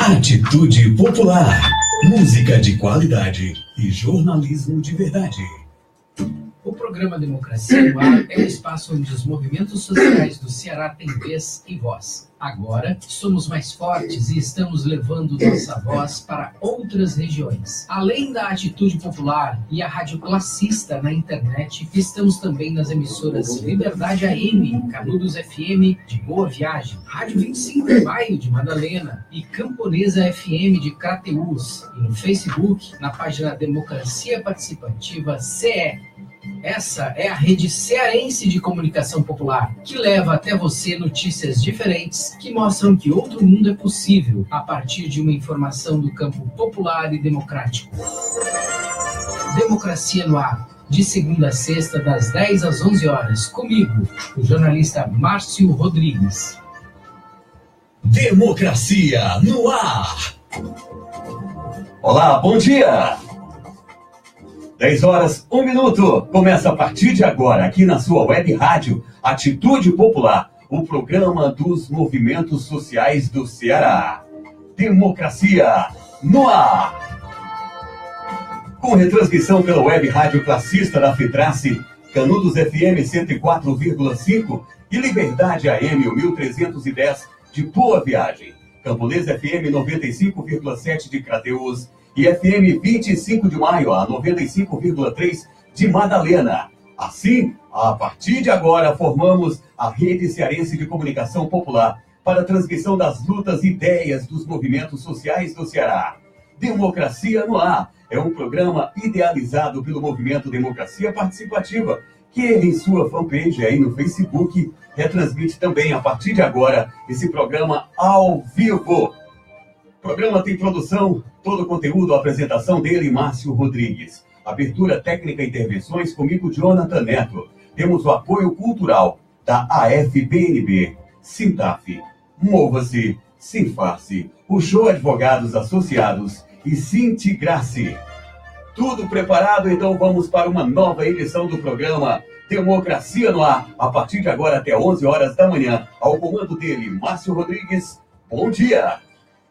Atitude Popular. Música de qualidade e jornalismo de verdade. O programa Democracia no Ar é um espaço onde os movimentos sociais do Ceará têm vez e voz. Agora, somos mais fortes e estamos levando nossa voz para outras regiões. Além da Atitude Popular e a Rádio Classista na internet, estamos também nas emissoras Liberdade AM, Canudos FM de Boa Viagem, Rádio 25 de Maio de Madalena e Camponesa FM de Crateús. E no Facebook, na página Democracia Participativa CE. Essa é a rede cearense de comunicação popular, que leva até você notícias diferentes que mostram que outro mundo é possível a partir de uma informação do campo popular e democrático. Democracia no Ar, de segunda a sexta, das 10 às 11 horas, comigo, o jornalista Márcio Rodrigues. Democracia no Ar. Olá, bom dia! 10 horas, 1 minuto. Começa a partir de agora, aqui na sua web rádio Atitude Popular, o programa dos movimentos sociais do Ceará. Democracia no Ar. Com retransmissão pela web rádio classista da FITRACE, Canudos FM 104,5 e Liberdade AM 1310 de Boa Viagem, Camponesa FM 95,7 de Crateús, e FM 25 de Maio, a 95,3 de Madalena. Assim, a partir de agora, formamos a Rede Cearense de Comunicação Popular para a transmissão das lutas e ideias dos movimentos sociais do Ceará. Democracia no Ar é um programa idealizado pelo Movimento Democracia Participativa, que em sua fanpage aí no Facebook retransmite também, a partir de agora, esse programa ao vivo. O programa tem produção, todo o conteúdo, a apresentação dele, Márcio Rodrigues. Abertura técnica e intervenções comigo, Jonathan Neto. Temos o apoio cultural da AFBNB, Sintaf, Mova-se, Sinfarce, o Show Advogados Associados e Sintigrace. Tudo preparado? Então vamos para uma nova edição do programa Democracia no Ar, a partir de agora até 11 horas da manhã. Ao comando dele, Márcio Rodrigues. Bom dia!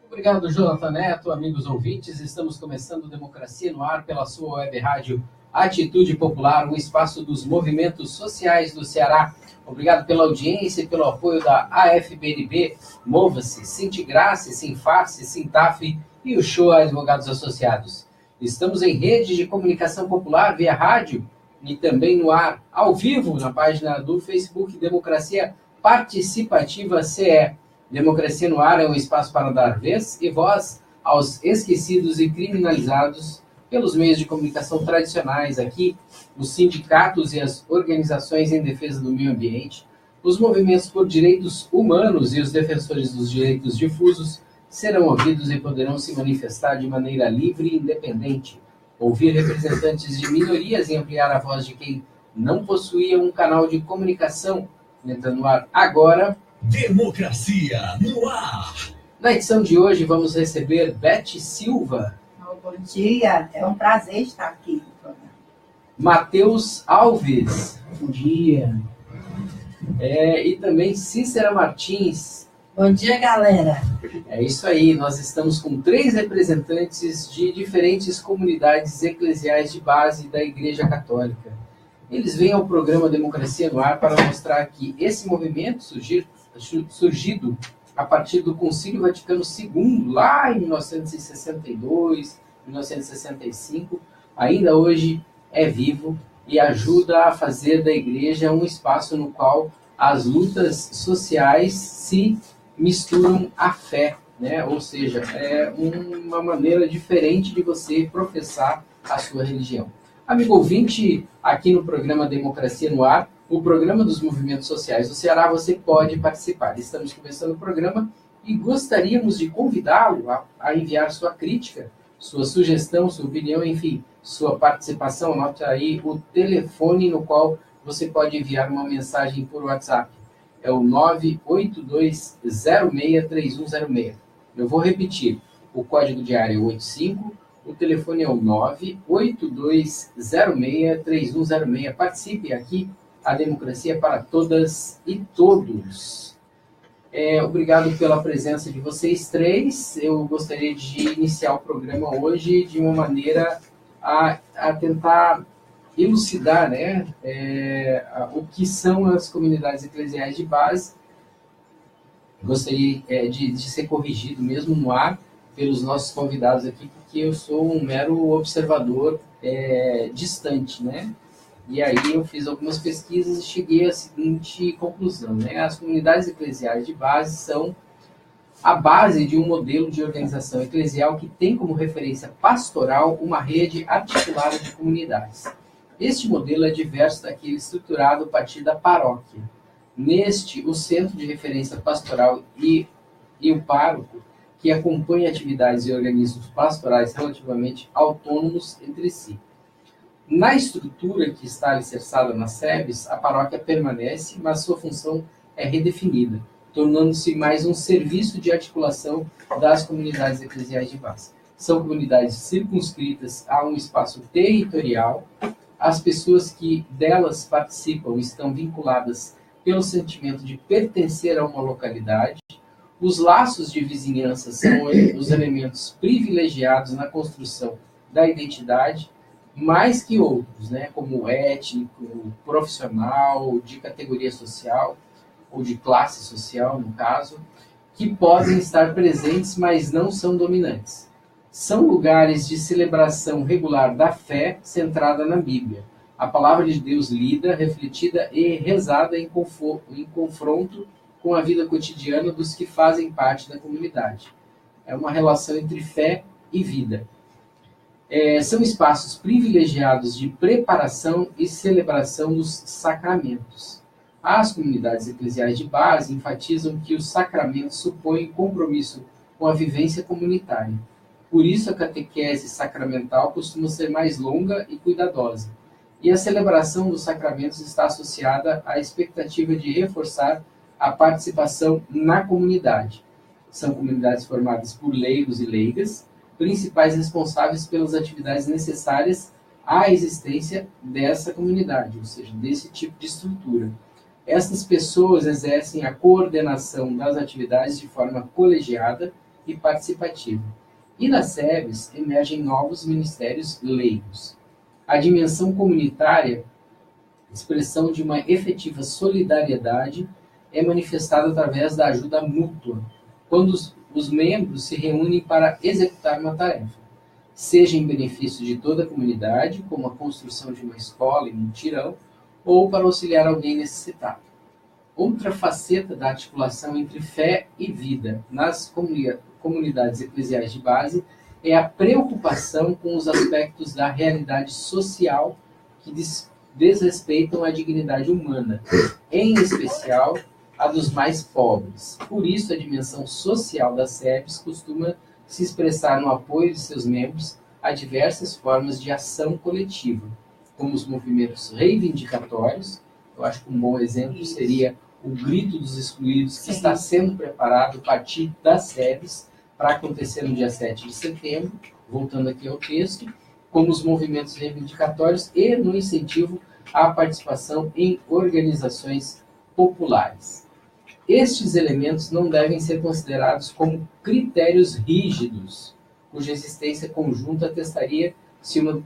Obrigado, Jonathan Neto, amigos ouvintes. Estamos começando Democracia no Ar pela sua web rádio Atitude Popular, um espaço dos movimentos sociais do Ceará. Obrigado pela audiência e pelo apoio da AFBNB, Mova-se, Sintigrace, Sinfarce, Sintaf e o Show Advogados Associados. Estamos em rede de comunicação popular via rádio e também no ar, ao vivo, na página do Facebook Democracia Participativa CE. Democracia no Ar é um espaço para dar vez e voz aos esquecidos e criminalizados pelos meios de comunicação tradicionais aqui, os sindicatos e as organizações em defesa do meio ambiente, os movimentos por direitos humanos e os defensores dos direitos difusos serão ouvidos e poderão se manifestar de maneira livre e independente, ouvir representantes de minorias e ampliar a voz de quem não possuía um canal de comunicação. Entrando no ar agora... Democracia no Ar. Na edição de hoje vamos receber Beth Silva. Bom dia, é um prazer estar aqui. Matheus Alves. Bom dia. E também Cícera Martins. Bom dia, galera. É isso aí, nós estamos com 3 representantes de diferentes comunidades eclesiais de base da Igreja Católica. Eles vêm ao programa Democracia no Ar para mostrar que esse movimento surgido a partir do Concílio Vaticano II, lá em 1962, 1965, ainda hoje é vivo e ajuda a fazer da igreja um espaço no qual as lutas sociais se misturam à fé, né? Ou seja, é uma maneira diferente de você professar a sua religião. Amigo ouvinte, aqui no programa Democracia no Ar, o programa dos movimentos sociais do Ceará, você pode participar. Estamos começando o programa e gostaríamos de convidá-lo a enviar sua crítica, sua sugestão, sua opinião, enfim, sua participação. Anote aí o telefone no qual você pode enviar uma mensagem por WhatsApp. É o 982063106. Eu vou repetir. O código de área é 85. O telefone é o 982063106. Participe aqui, a democracia para todas e todos. Obrigado pela presença de vocês três. Eu gostaria de iniciar o programa hoje de uma maneira a tentar elucidar, né, o que são as comunidades eclesiais de base. Gostaria de ser corrigido mesmo no ar pelos nossos convidados aqui, porque eu sou um mero observador distante, né? E aí eu fiz algumas pesquisas e cheguei à seguinte conclusão, né? As comunidades eclesiais de base são a base de um modelo de organização eclesial que tem como referência pastoral uma rede articulada de comunidades. Este modelo é diverso daquele estruturado a partir da paróquia. Neste, o centro de referência pastoral e o pároco, que acompanha atividades e organismos pastorais relativamente autônomos entre si. Na estrutura que está alicerçada nas SEBs, a paróquia permanece, mas sua função é redefinida, tornando-se mais um serviço de articulação das comunidades eclesiais de base. São comunidades circunscritas a um espaço territorial. As pessoas que delas participam estão vinculadas pelo sentimento de pertencer a uma localidade. Os laços de vizinhança são os elementos privilegiados na construção da identidade, mais que outros, né, como étnico, profissional, de categoria social, ou de classe social, no caso, que podem estar presentes, mas não são dominantes. São lugares de celebração regular da fé centrada na Bíblia. A palavra de Deus lida, refletida e rezada em confronto com a vida cotidiana dos que fazem parte da comunidade. É uma relação entre fé e vida. São espaços privilegiados de preparação e celebração dos sacramentos. As comunidades eclesiais de base enfatizam que os sacramentos supõem compromisso com a vivência comunitária. Por isso, a catequese sacramental costuma ser mais longa e cuidadosa. E a celebração dos sacramentos está associada à expectativa de reforçar a participação na comunidade. São comunidades formadas por leigos e leigas, principais responsáveis pelas atividades necessárias à existência dessa comunidade, ou seja, desse tipo de estrutura. Essas pessoas exercem a coordenação das atividades de forma colegiada e participativa. E nas SEBs emergem novos ministérios leigos. A dimensão comunitária, expressão de uma efetiva solidariedade, é manifestada através da ajuda mútua, quando os membros se reúnem para executar uma tarefa, seja em benefício de toda a comunidade, como a construção de uma escola em mutirão, ou para auxiliar alguém necessitado. Outra faceta da articulação entre fé e vida nas comunidades eclesiais de base é a preocupação com os aspectos da realidade social que desrespeitam a dignidade humana, em especial a dos mais pobres. Por isso, a dimensão social das SEBs costuma se expressar no apoio de seus membros a diversas formas de ação coletiva, como os movimentos reivindicatórios. Eu acho que um bom exemplo seria o Grito dos Excluídos, que está sendo preparado a partir das SEBs para acontecer no dia 7 de setembro, voltando aqui ao texto, como os movimentos reivindicatórios e no incentivo à participação em organizações populares. Estes elementos não devem ser considerados como critérios rígidos, cuja existência conjunta atestaria se uma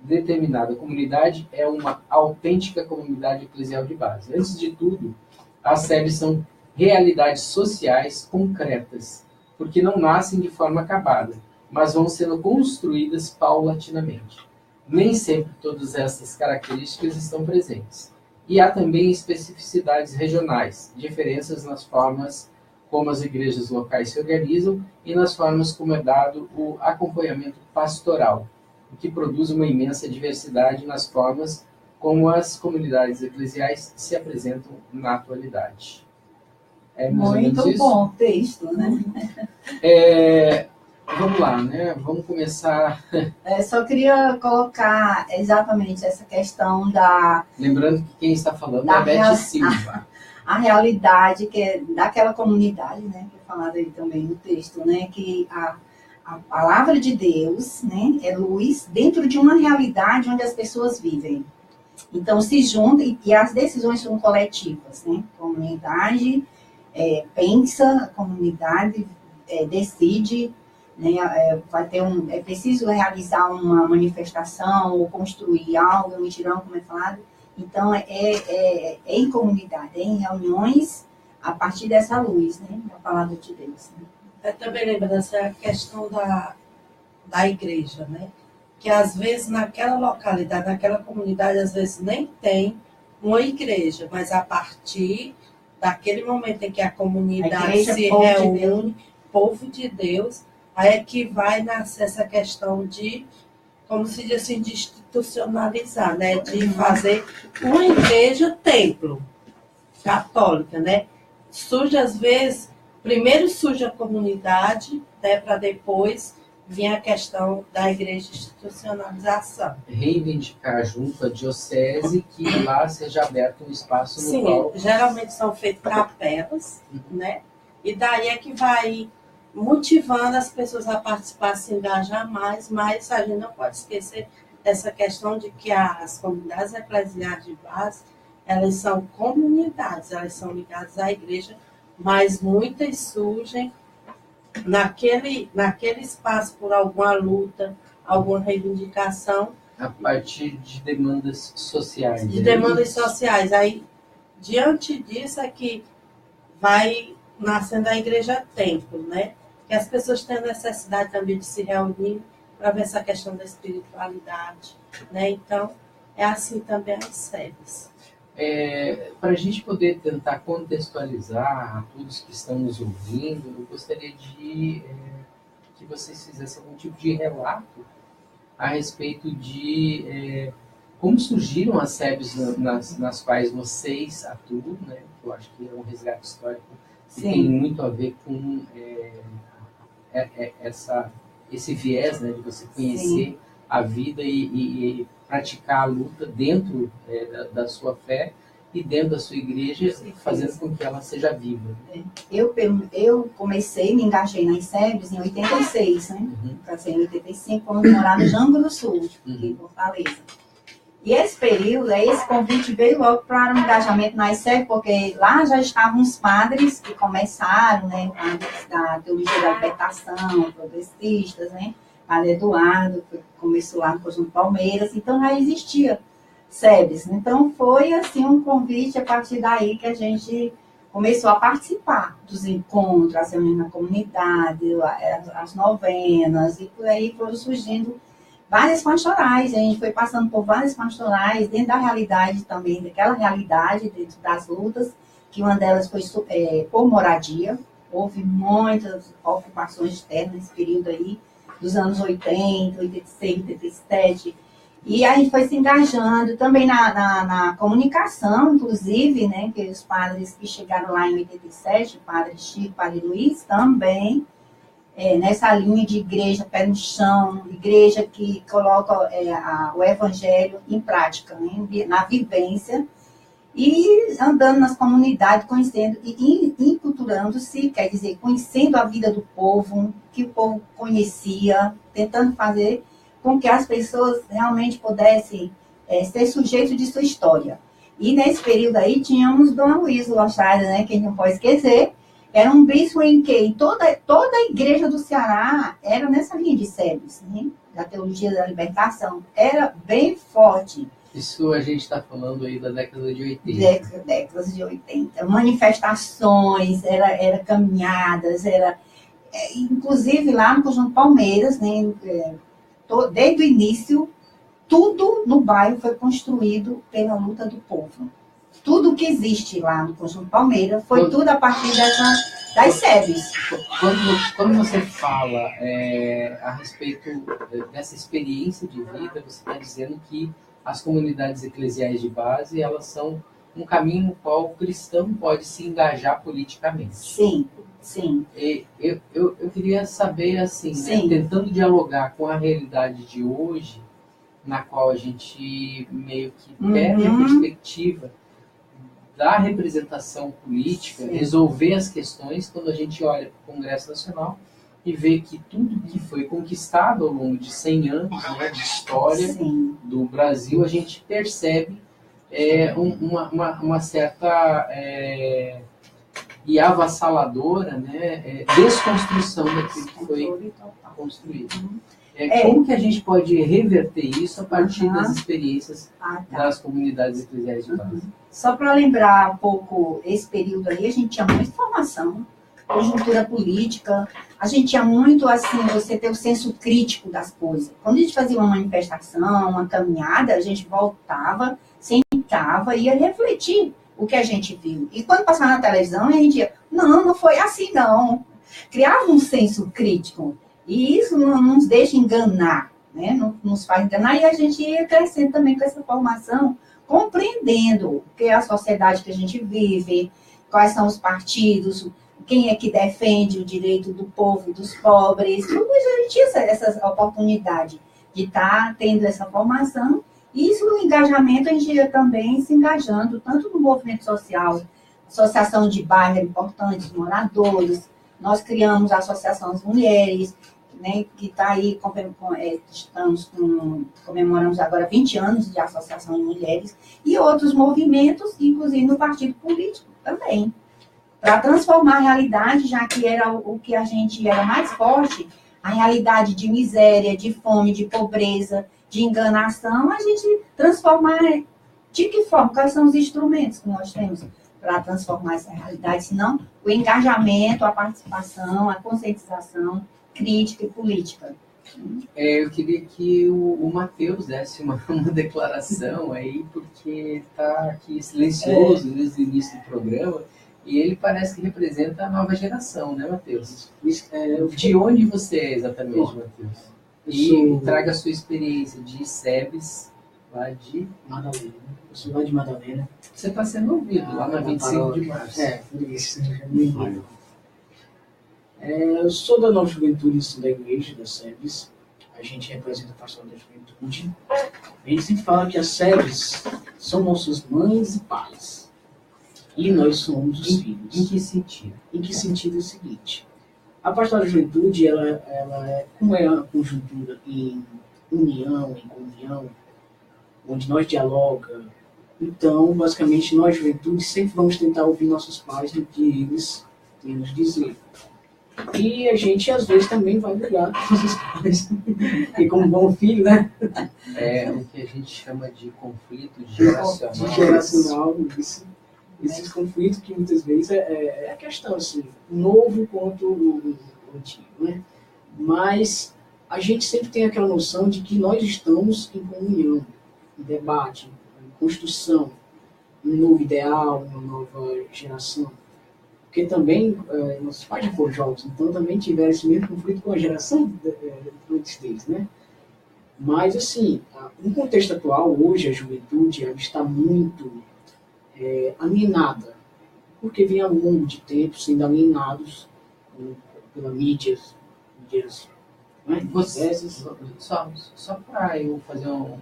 determinada comunidade é uma autêntica comunidade eclesial de base. Antes de tudo, as SEBs são realidades sociais concretas, porque não nascem de forma acabada, mas vão sendo construídas paulatinamente. Nem sempre todas essas características estão presentes. E há também especificidades regionais, diferenças nas formas como as igrejas locais se organizam e nas formas como é dado o acompanhamento pastoral, o que produz uma imensa diversidade nas formas como as comunidades eclesiais se apresentam na atualidade. Muito bom texto, né? Vamos lá, né? Vamos começar. Só queria colocar exatamente essa questão da... Lembrando que quem está falando é a Beth Silva. A realidade que é daquela comunidade, né? Que é falado aí também no texto, né? Que a palavra de Deus, né? É luz dentro de uma realidade onde as pessoas vivem. Então, se juntam e as decisões são coletivas, né? Comunidade pensa, a comunidade decide, né, é preciso realizar uma manifestação ou construir algo, um mutirão, como é falado. Então, é em comunidade, é em reuniões, a partir dessa luz, né, da palavra de Deus. Né? Eu também lembro dessa questão da igreja, né? Que às vezes naquela localidade, naquela comunidade, às vezes nem tem uma igreja, mas a partir daquele momento em que a comunidade se reúne, povo de Deus, aí é que vai nascer essa questão de, como se diz assim, de institucionalizar, né? De fazer uma igreja templo católica, né? Surge às vezes, primeiro surge a comunidade, né? Para depois vir a questão da igreja institucionalização. Reivindicar junto à diocese que lá seja aberto um espaço no Sim, qual... geralmente são feitas capelas, né? E daí é que vai motivando as pessoas a participar, a se engajar mais, mas a gente não pode esquecer dessa questão de que as comunidades eclesiais de base, elas são comunidades, elas são ligadas à igreja, mas muitas surgem naquele espaço por alguma luta, alguma reivindicação. A partir de demandas sociais. De demandas sociais. Aí, diante disso é que vai nascendo a igreja templo, né? Que as pessoas têm necessidade também de se reunir para ver essa questão da espiritualidade, né? Então, é assim também as sedes. Para a gente poder tentar contextualizar a todos que estão nos ouvindo, eu gostaria de que vocês fizessem algum tipo de relato a respeito de como surgiram as SEBs nas quais vocês atuam, né? Eu acho que é um resgate histórico que tem muito a ver com esse viés, né, de você conhecer a vida e praticar a luta dentro da sua fé e dentro da sua igreja, fazendo com que ela seja viva. Eu comecei, me engajei nas SEBs em 86, né? Para ser em 85, quando eu morava no Jango do Sul, aqui em Fortaleza. E esse período, esse convite veio logo para um engajamento na SEB, porque lá já estavam os padres que começaram, né? Padres da Teologia da Libertação, progressistas, né? Padre Eduardo, que começou lá no Conjunto Palmeiras, então já existia SEBs. Então foi assim um convite a partir daí que a gente começou a participar dos encontros, as reuniões na comunidade, as novenas, e por aí foram surgindo várias pastorais. A gente foi passando por várias pastorais dentro da realidade também, daquela realidade, dentro das lutas, que uma delas foi por moradia. Houve muitas ocupações externas nesse período aí, dos anos 80, 86, 87, e a gente foi se engajando também na comunicação, inclusive, né, que os padres que chegaram lá em 87, o padre Chico, o padre Luiz, também, nessa linha de igreja pé no chão, igreja que coloca o evangelho em prática, né, na vivência, e andando nas comunidades, conhecendo e enculturando-se, quer dizer, conhecendo a vida do povo, que o povo conhecia, tentando fazer com que as pessoas realmente pudessem ser sujeitos de sua história. E nesse período aí tínhamos Dom Luiz Lostrada, né, que a gente não pode esquecer, era um bispo em que toda a igreja do Ceará era nessa linha de SEBs, né, da Teologia da Libertação, era bem forte. Isso a gente está falando aí da década de 80. Décadas de 80. Manifestações, era caminhadas, inclusive lá no Conjunto Palmeiras, né, desde o início, tudo no bairro foi construído pela luta do povo. Tudo que existe lá no Conjunto Palmeiras foi tudo a partir das SEBs. Quando você fala a respeito dessa experiência de vida, você está dizendo que as comunidades eclesiais de base, elas são um caminho no qual o cristão pode se engajar politicamente. Sim, sim. Eu queria saber, assim, né, tentando dialogar com a realidade de hoje, na qual a gente meio que perde a perspectiva da representação política, resolver as questões, quando a gente olha para o Congresso Nacional e vê que tudo que foi conquistado ao longo de 100 anos, né, de história do Brasil, a gente percebe uma certa e avassaladora, né, desconstrução daquilo que foi construído. Como que a gente pode reverter isso a partir das experiências das comunidades eclesiais de base? Só para lembrar um pouco esse período aí, a gente tinha muita informação, conjuntura política, a gente tinha muito, assim, você ter o senso crítico das coisas. Quando a gente fazia uma manifestação, uma caminhada, a gente voltava, sentava e ia refletir o que a gente viu. E quando passava na televisão, a gente ia, não foi assim, não. Criava um senso crítico. E isso não nos deixa enganar, né? Não nos faz enganar. E a gente ia crescendo também com essa formação, compreendendo o que é a sociedade que a gente vive, quais são os partidos, quem é que defende o direito do povo e dos pobres. Tudo isso a gente tinha essa oportunidade de estar tendo essa formação. E isso no engajamento, a gente ia também se engajando, tanto no movimento social, associação de bairro é importante, os moradores. Nós criamos a Associação das Mulheres, né, que está aí, comemoramos agora 20 anos de Associação de Mulheres, e outros movimentos, inclusive no partido político também, para transformar a realidade, já que era o que a gente era mais forte, a realidade de miséria, de fome, de pobreza, de enganação, a gente transformar. De que forma? Quais são os instrumentos que nós temos para transformar essa realidade? Senão, o engajamento, a participação, a conscientização crítica e política. Eu queria que o Matheus desse uma declaração aí, porque está aqui silencioso desde o início do programa, e ele parece que representa a nova geração, né, Matheus? De onde você é exatamente, Matheus? E traga a sua experiência de SEBS lá de Madalena. Eu sou lá de Madalena. Você está sendo ouvido lá na 25 de março. Por isso. Eu sou da Nova Juventude da Igreja, da SEBS. A gente representa a pastoral da juventude. A gente sempre fala que as SEBS são nossas mães e pais. E nós somos os filhos. Em que sentido? Em que sentido é o seguinte. A pastoral da juventude, como é uma conjuntura em união, em comunhão, onde nós dialogamos, então, basicamente, nós, juventude, sempre vamos tentar ouvir nossos pais no que eles têm nos dizer. E a gente, às vezes, também vai brigar com nossos pais. E como bom filho, né? É o que a gente chama de conflito geracional. Esses conflitos que muitas vezes é a questão, assim, novo quanto o antigo, né? Mas a gente sempre tem aquela noção de que nós estamos em comunhão, em debate, em construção, um novo ideal, uma nova geração. Porque também, nossos pais já foram jovens, então também tiveram esse mesmo conflito com a geração antes deles, né? Mas, assim, no contexto atual, hoje a juventude ela está muito alienada, porque vem ao longo de tempo sendo alienados pela mídias, né? Só para eu fazer um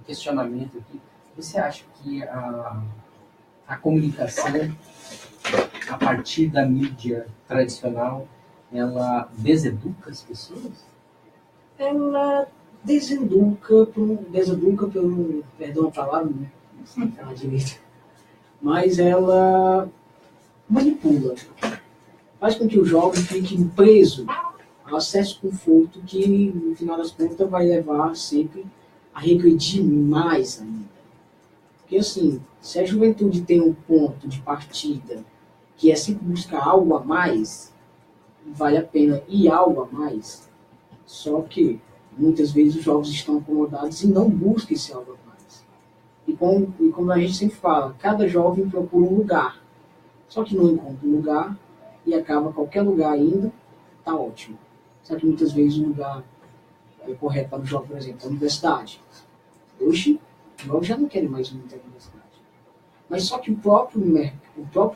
questionamento aqui, você acha que a comunicação a partir da mídia tradicional, ela deseduca as pessoas? Ela deseduca pelo, perdão a palavra, né? Não sei falar direito, mas ela manipula, faz com que o jovem fique preso a acesso conforto que, no final das contas, vai levar sempre a regredir mais ainda. Porque, assim, se a juventude tem um ponto de partida que é sempre buscar algo a mais, vale a pena ir algo a mais. Só que, muitas vezes, os jovens estão acomodados e não buscam esse algo a mais. E como a gente sempre fala, cada jovem procura um lugar. Só que não encontra um lugar e acaba qualquer lugar ainda, tá ótimo. Só que muitas vezes o lugar correto para o jovem, por exemplo, é a universidade. Hoje, os jovens já não querem mais muita universidade. Mas só que o próprio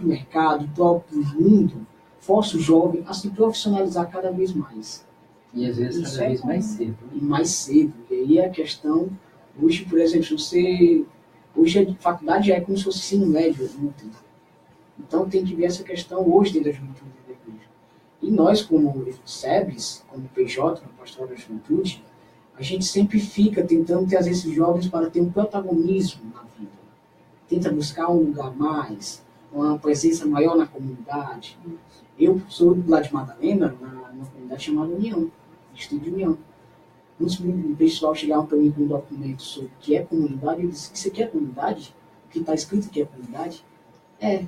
mercado, o próprio mundo, força o jovem a se profissionalizar cada vez mais. E às vezes cada vez mais cedo. E mais cedo. E aí a questão, hoje, por exemplo, hoje a faculdade já é como se fosse ensino médio. Então tem que ver essa questão hoje dentro da juventude da igreja. E nós, como SEBS, como PJ, como pastoral da juventude, a gente sempre fica tentando trazer esses jovens para ter um protagonismo na vida. Tenta buscar um lugar mais, uma presença maior na comunidade. Eu sou do lado de Madalena, numa comunidade chamada União, Distrito de União. Muitos pessoal chegavam para mim com um documento sobre o que é comunidade, eu disse, isso aqui é comunidade? O que está escrito que é comunidade? É.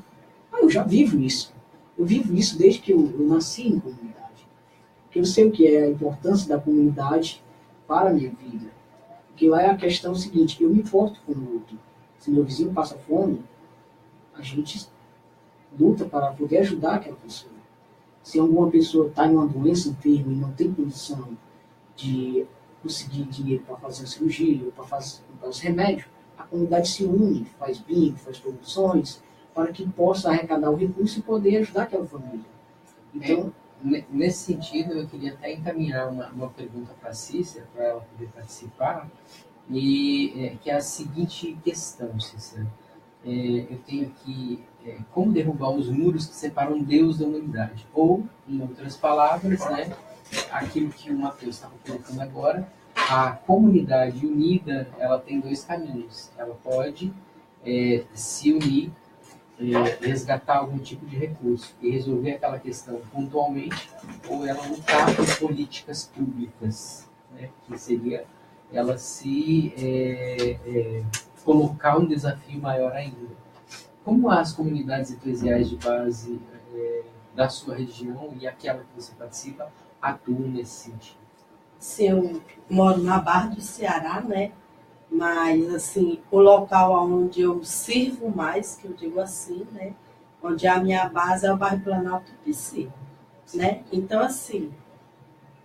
Eu já vivo isso. Eu vivo isso desde que eu nasci em comunidade. Porque eu sei o que é a importância da comunidade para a minha vida. Porque lá é a questão seguinte, eu me importo com o outro. Se meu vizinho passa fome, a gente luta para poder ajudar aquela pessoa. Se alguma pessoa está em uma doença enferma e não tem condição de conseguir dinheiro para fazer a cirurgia, ou para fazer os remédios, a comunidade se une, faz bingo, faz promoções, para que possa arrecadar o recurso e poder ajudar aquela família. Então, nesse sentido, eu queria até encaminhar uma pergunta para a Cícera, para ela poder participar, e que é a seguinte questão, Cícera. Eu tenho aqui como derrubar os muros que separam Deus da humanidade. Ou, em outras palavras, né, aquilo que o Mateus estava colocando agora, a comunidade unida, ela tem dois caminhos. Ela pode se unir, resgatar algum tipo de recurso e resolver aquela questão pontualmente, ou ela lutar por políticas públicas, né, que seria ela se colocar um desafio maior ainda. Como as comunidades eclesiais de base da sua região e aquela que você participa atuam nesse sentido? Sim, eu moro na Barra do Ceará, né? Mas, assim, o local onde eu sirvo mais, que eu digo assim, né? Onde a minha base é o bairro Planalto PC, né? Então, assim,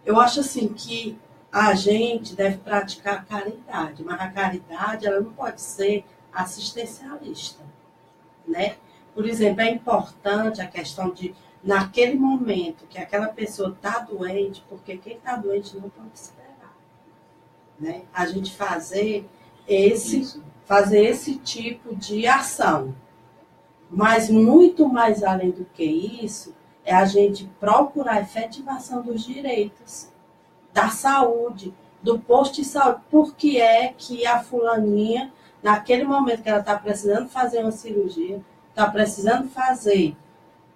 eu acho assim que a gente deve praticar a caridade, mas a caridade, ela não pode ser assistencialista, né? Por exemplo, é importante a questão de, naquele momento que aquela pessoa está doente, porque quem está doente não pode esperar, né? A gente fazer esse tipo de ação. Mas muito mais além do que isso, é a gente procurar a efetivação dos direitos, da saúde, do posto de saúde. Por que é que a fulaninha, naquele momento que ela está precisando fazer uma cirurgia, está precisando fazer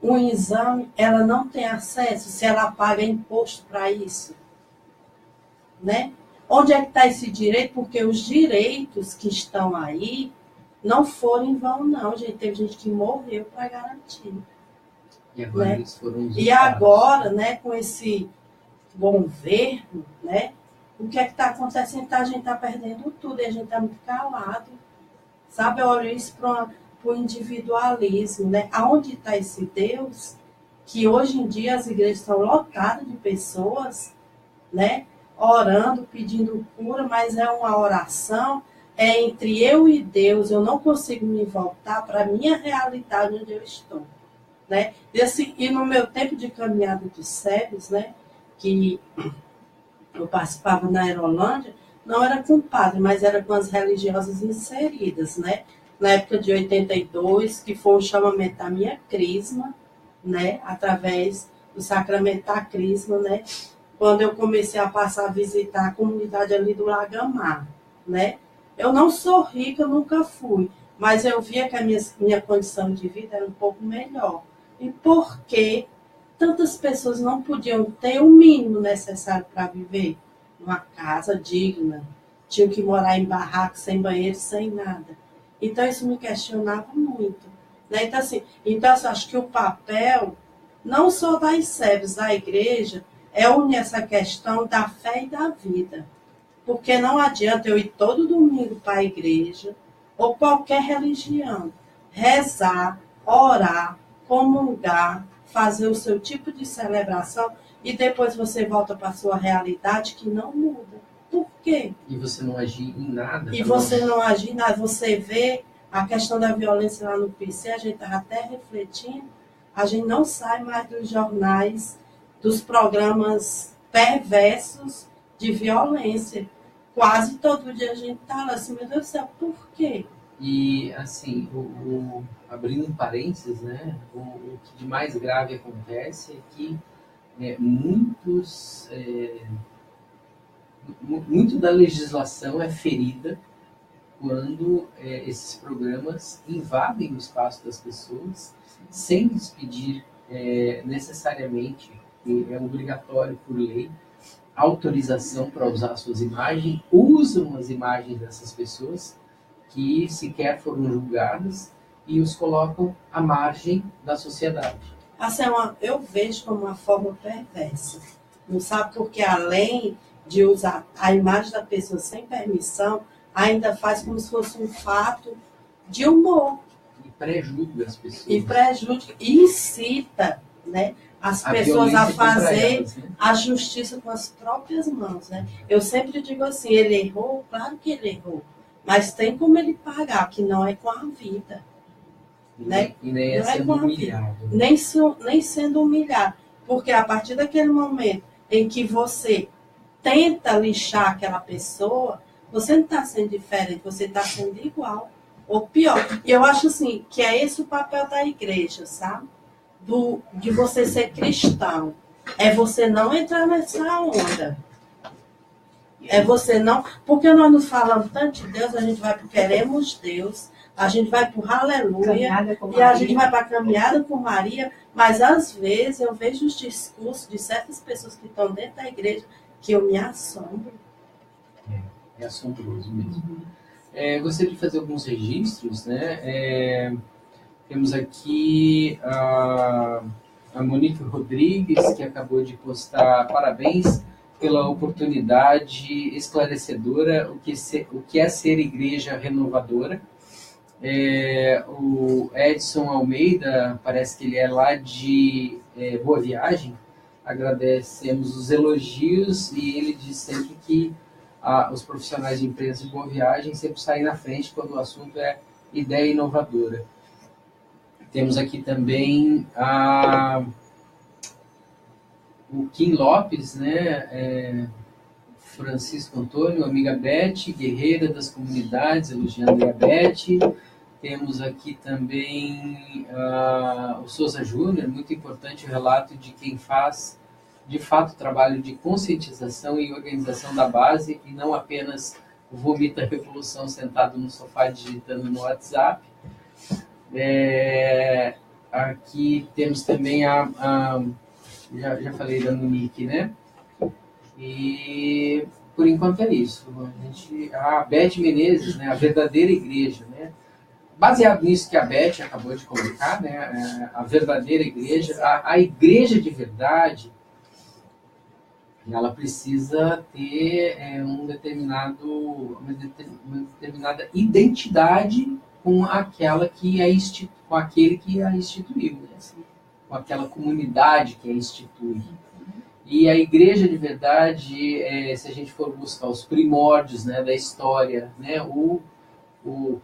um exame, ela não tem acesso, se ela paga imposto para isso, né? Onde é que está esse direito? Porque os direitos que estão aí não foram em vão, não, gente. Teve gente que morreu para garantir. E agora, né? eles foram usados. E agora, né, com esse governo, né, o que é que está acontecendo? A gente está perdendo tudo e a gente está muito calado. Sabe, eu olho isso para o individualismo, né? Aonde está esse Deus que hoje em dia as igrejas estão lotadas de pessoas, né, orando, pedindo cura, mas é uma oração entre eu e Deus. Eu não consigo me voltar para a minha realidade onde eu estou, né? E no meu tempo de caminhada de SEBS, né, que eu participava na Aerolândia, não era com padre, mas era com as religiosas inseridas, né? Na época de 82, que foi o chamamento da minha crisma, né? Através do sacramento da crisma, né? Quando eu comecei a passar a visitar a comunidade ali do Lagamar, né? Eu não sou rica, eu nunca fui, mas eu via que a minha condição de vida era um pouco melhor. E por que tantas pessoas não podiam ter o mínimo necessário para viver? Numa casa digna, tinham que morar em barraco, sem banheiro, sem nada. Então isso me questionava muito, né? Então, assim, eu acho que o papel, não só das SEBs, da igreja, é unir essa questão da fé e da vida. Porque não adianta eu ir todo domingo para a igreja, ou qualquer religião, rezar, orar, comungar, fazer o seu tipo de celebração, e depois você volta para a sua realidade que não muda. Por quê? E você não agir em nada. E você não agir em nada. Você vê a questão da violência lá no PC, a gente estava até refletindo, a gente não sai mais dos jornais, dos programas perversos de violência. Quase todo dia a gente está lá assim, meu Deus do céu, por quê? E, assim, abrindo um parênteses, né, o que de mais grave acontece é que muito da legislação é ferida quando esses programas invadem o espaço das pessoas sem lhes pedir necessariamente, que é obrigatório por lei, autorização para usar suas imagens, usam as imagens dessas pessoas que sequer foram julgadas e os colocam à margem da sociedade. Assim, eu vejo como uma forma perversa. Não sabe porque além de usar a imagem da pessoa sem permissão, ainda faz como se fosse um fato de humor. E prejudica as pessoas. E prejudica, e incita, né, as pessoas a fazer elas, né? a justiça com as próprias mãos. Né? Eu sempre digo assim, ele errou, claro que ele errou, mas tem como ele pagar, que não é com a vida. Né? E nem é Não é sendo com a vida. humilhado. Nem sendo humilhado. Porque a partir daquele momento em que você tenta lixar aquela pessoa, você não está sendo diferente, você está sendo igual. Ou pior. E eu acho assim, que é esse o papel da igreja, sabe? De você ser cristão. É você não entrar nessa onda. É você não... Porque nós nos falamos tanto de Deus, a gente vai para o queremos Deus, a gente vai para o aleluia, e a gente vai para a caminhada com Maria, mas às vezes eu vejo os discursos de certas pessoas que estão dentro da igreja que eu me assombro. É assombroso mesmo. Gostaria de fazer alguns registros, né? Temos aqui a Monique Rodrigues, que acabou de postar parabéns pela oportunidade esclarecedora, o que é ser igreja renovadora. O Edson Almeida, parece que ele é lá de Boa Viagem, agradecemos os elogios e ele diz sempre que os profissionais de imprensa de Boa Viagem sempre saem na frente quando o assunto é ideia inovadora. Temos aqui também o Kim Lopes, né? Francisco Antônio, amiga Beth, guerreira das comunidades, elogiando a Beth. Temos aqui também o Souza Júnior, muito importante o relato de quem faz, de fato, trabalho de conscientização e organização da base, e não apenas vomita a revolução sentado no sofá digitando no WhatsApp. Aqui temos também já falei da Monique, né? E por enquanto é isso. A Beth Menezes, né? A verdadeira igreja, né? Baseado nisso que a Beth acabou de colocar, né? A verdadeira igreja, a igreja de verdade, ela precisa ter uma determinada identidade com aquela que com aquele que a instituiu, né? Com aquela comunidade que a institui. E a igreja de verdade, se a gente for buscar os primórdios, né, da história, né, o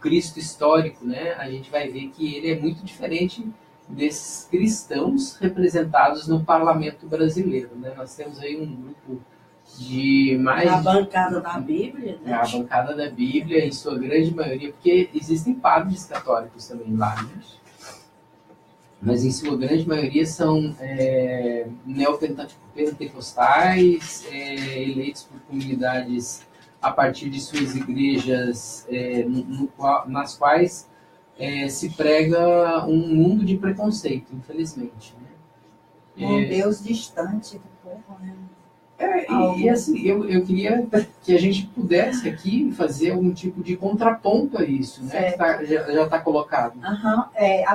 Cristo histórico, né, a gente vai ver que ele é muito diferente desses cristãos representados no parlamento brasileiro, né? Nós temos aí um grupo de mais... A bancada da Bíblia, né? A bancada da Bíblia, em sua grande maioria, porque existem padres católicos também lá, né? Mas em sua grande maioria são neopentecostais, eleitos por comunidades a partir de suas igrejas, nas quais se prega um mundo de preconceito, infelizmente. Né? Um Deus distante do povo, né? E assim, eu queria que a gente pudesse aqui fazer algum tipo de contraponto a isso, né? Que já está colocado.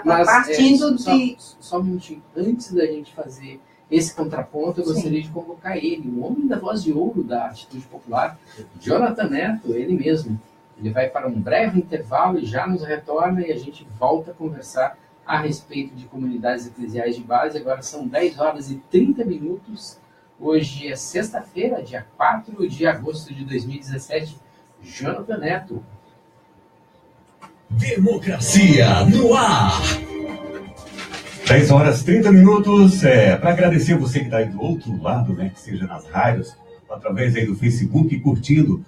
Mas, partindo de... Só um minutinho. Antes da gente fazer esse contraponto, eu gostaria de convocar ele, o homem da voz de ouro da Atitude Popular, Jonathan Neto, ele mesmo. Ele vai para um breve intervalo e já nos retorna e a gente volta a conversar a respeito de comunidades eclesiais de base. Agora são 10 horas e 30 minutos. Hoje é sexta-feira, dia 4 de agosto de 2017. Jonathan Neto. Democracia no ar. 10 horas 30 minutos. Para agradecer você que está aí do outro lado, né, que seja nas rádios, através aí do Facebook, curtindo,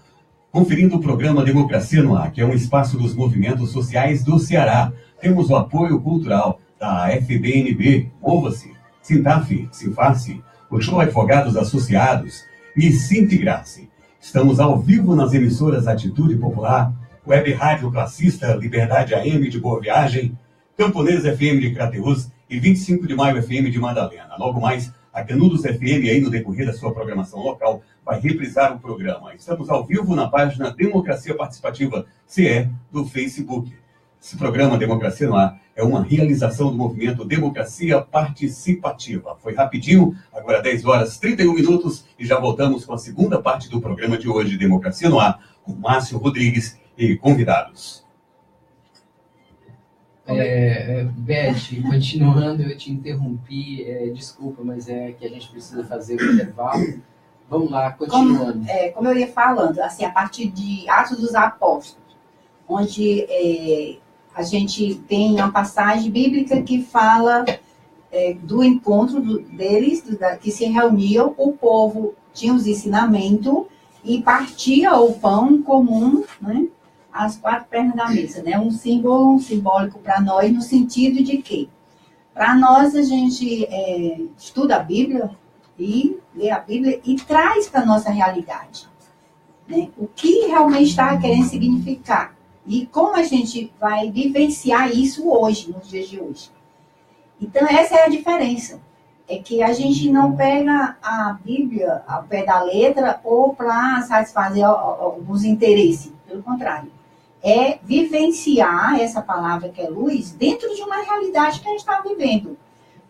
conferindo o programa Democracia no Ar, que é um espaço dos movimentos sociais do Ceará. Temos o apoio cultural da FBNB, Mova-se, Sintaf, Sinface, o Show Advogados Associados e Sintigrace. Estamos ao vivo nas emissoras Atitude Popular, Web Rádio Classista, Liberdade AM de Boa Viagem, Camponês FM de Crateús e 25 de Maio FM de Madalena. Logo mais, a Canudos FM, aí no decorrer da sua programação local, vai reprisar o programa. Estamos ao vivo na página Democracia Participativa CE do Facebook. Esse programa Democracia no Ar é uma realização do movimento Democracia Participativa. Foi rapidinho, agora 10 horas 31 minutos e já voltamos com a segunda parte do programa de hoje, Democracia no Ar, com Márcio Rodrigues e convidados. Beth, continuando, eu te interrompi, desculpa, mas é que a gente precisa fazer o intervalo. Vamos lá, continuando. Como eu ia falando, assim, a partir de Atos dos Apóstolos, onde a gente tem uma passagem bíblica que fala do encontro deles, que se reuniam, o povo tinha os ensinamentos e partia o pão comum, né, às 4 pernas da mesa, né? Um símbolo simbólico para nós, no sentido de que, para nós, a gente estuda a Bíblia e lê a Bíblia e traz para a nossa realidade, né? O que realmente está querendo significar e como a gente vai vivenciar isso hoje, nos dias de hoje. Então, essa é a diferença. É que a gente não pega a Bíblia ao pé da letra ou para satisfazer alguns interesses. Pelo contrário. É vivenciar essa palavra que é luz dentro de uma realidade que a gente está vivendo.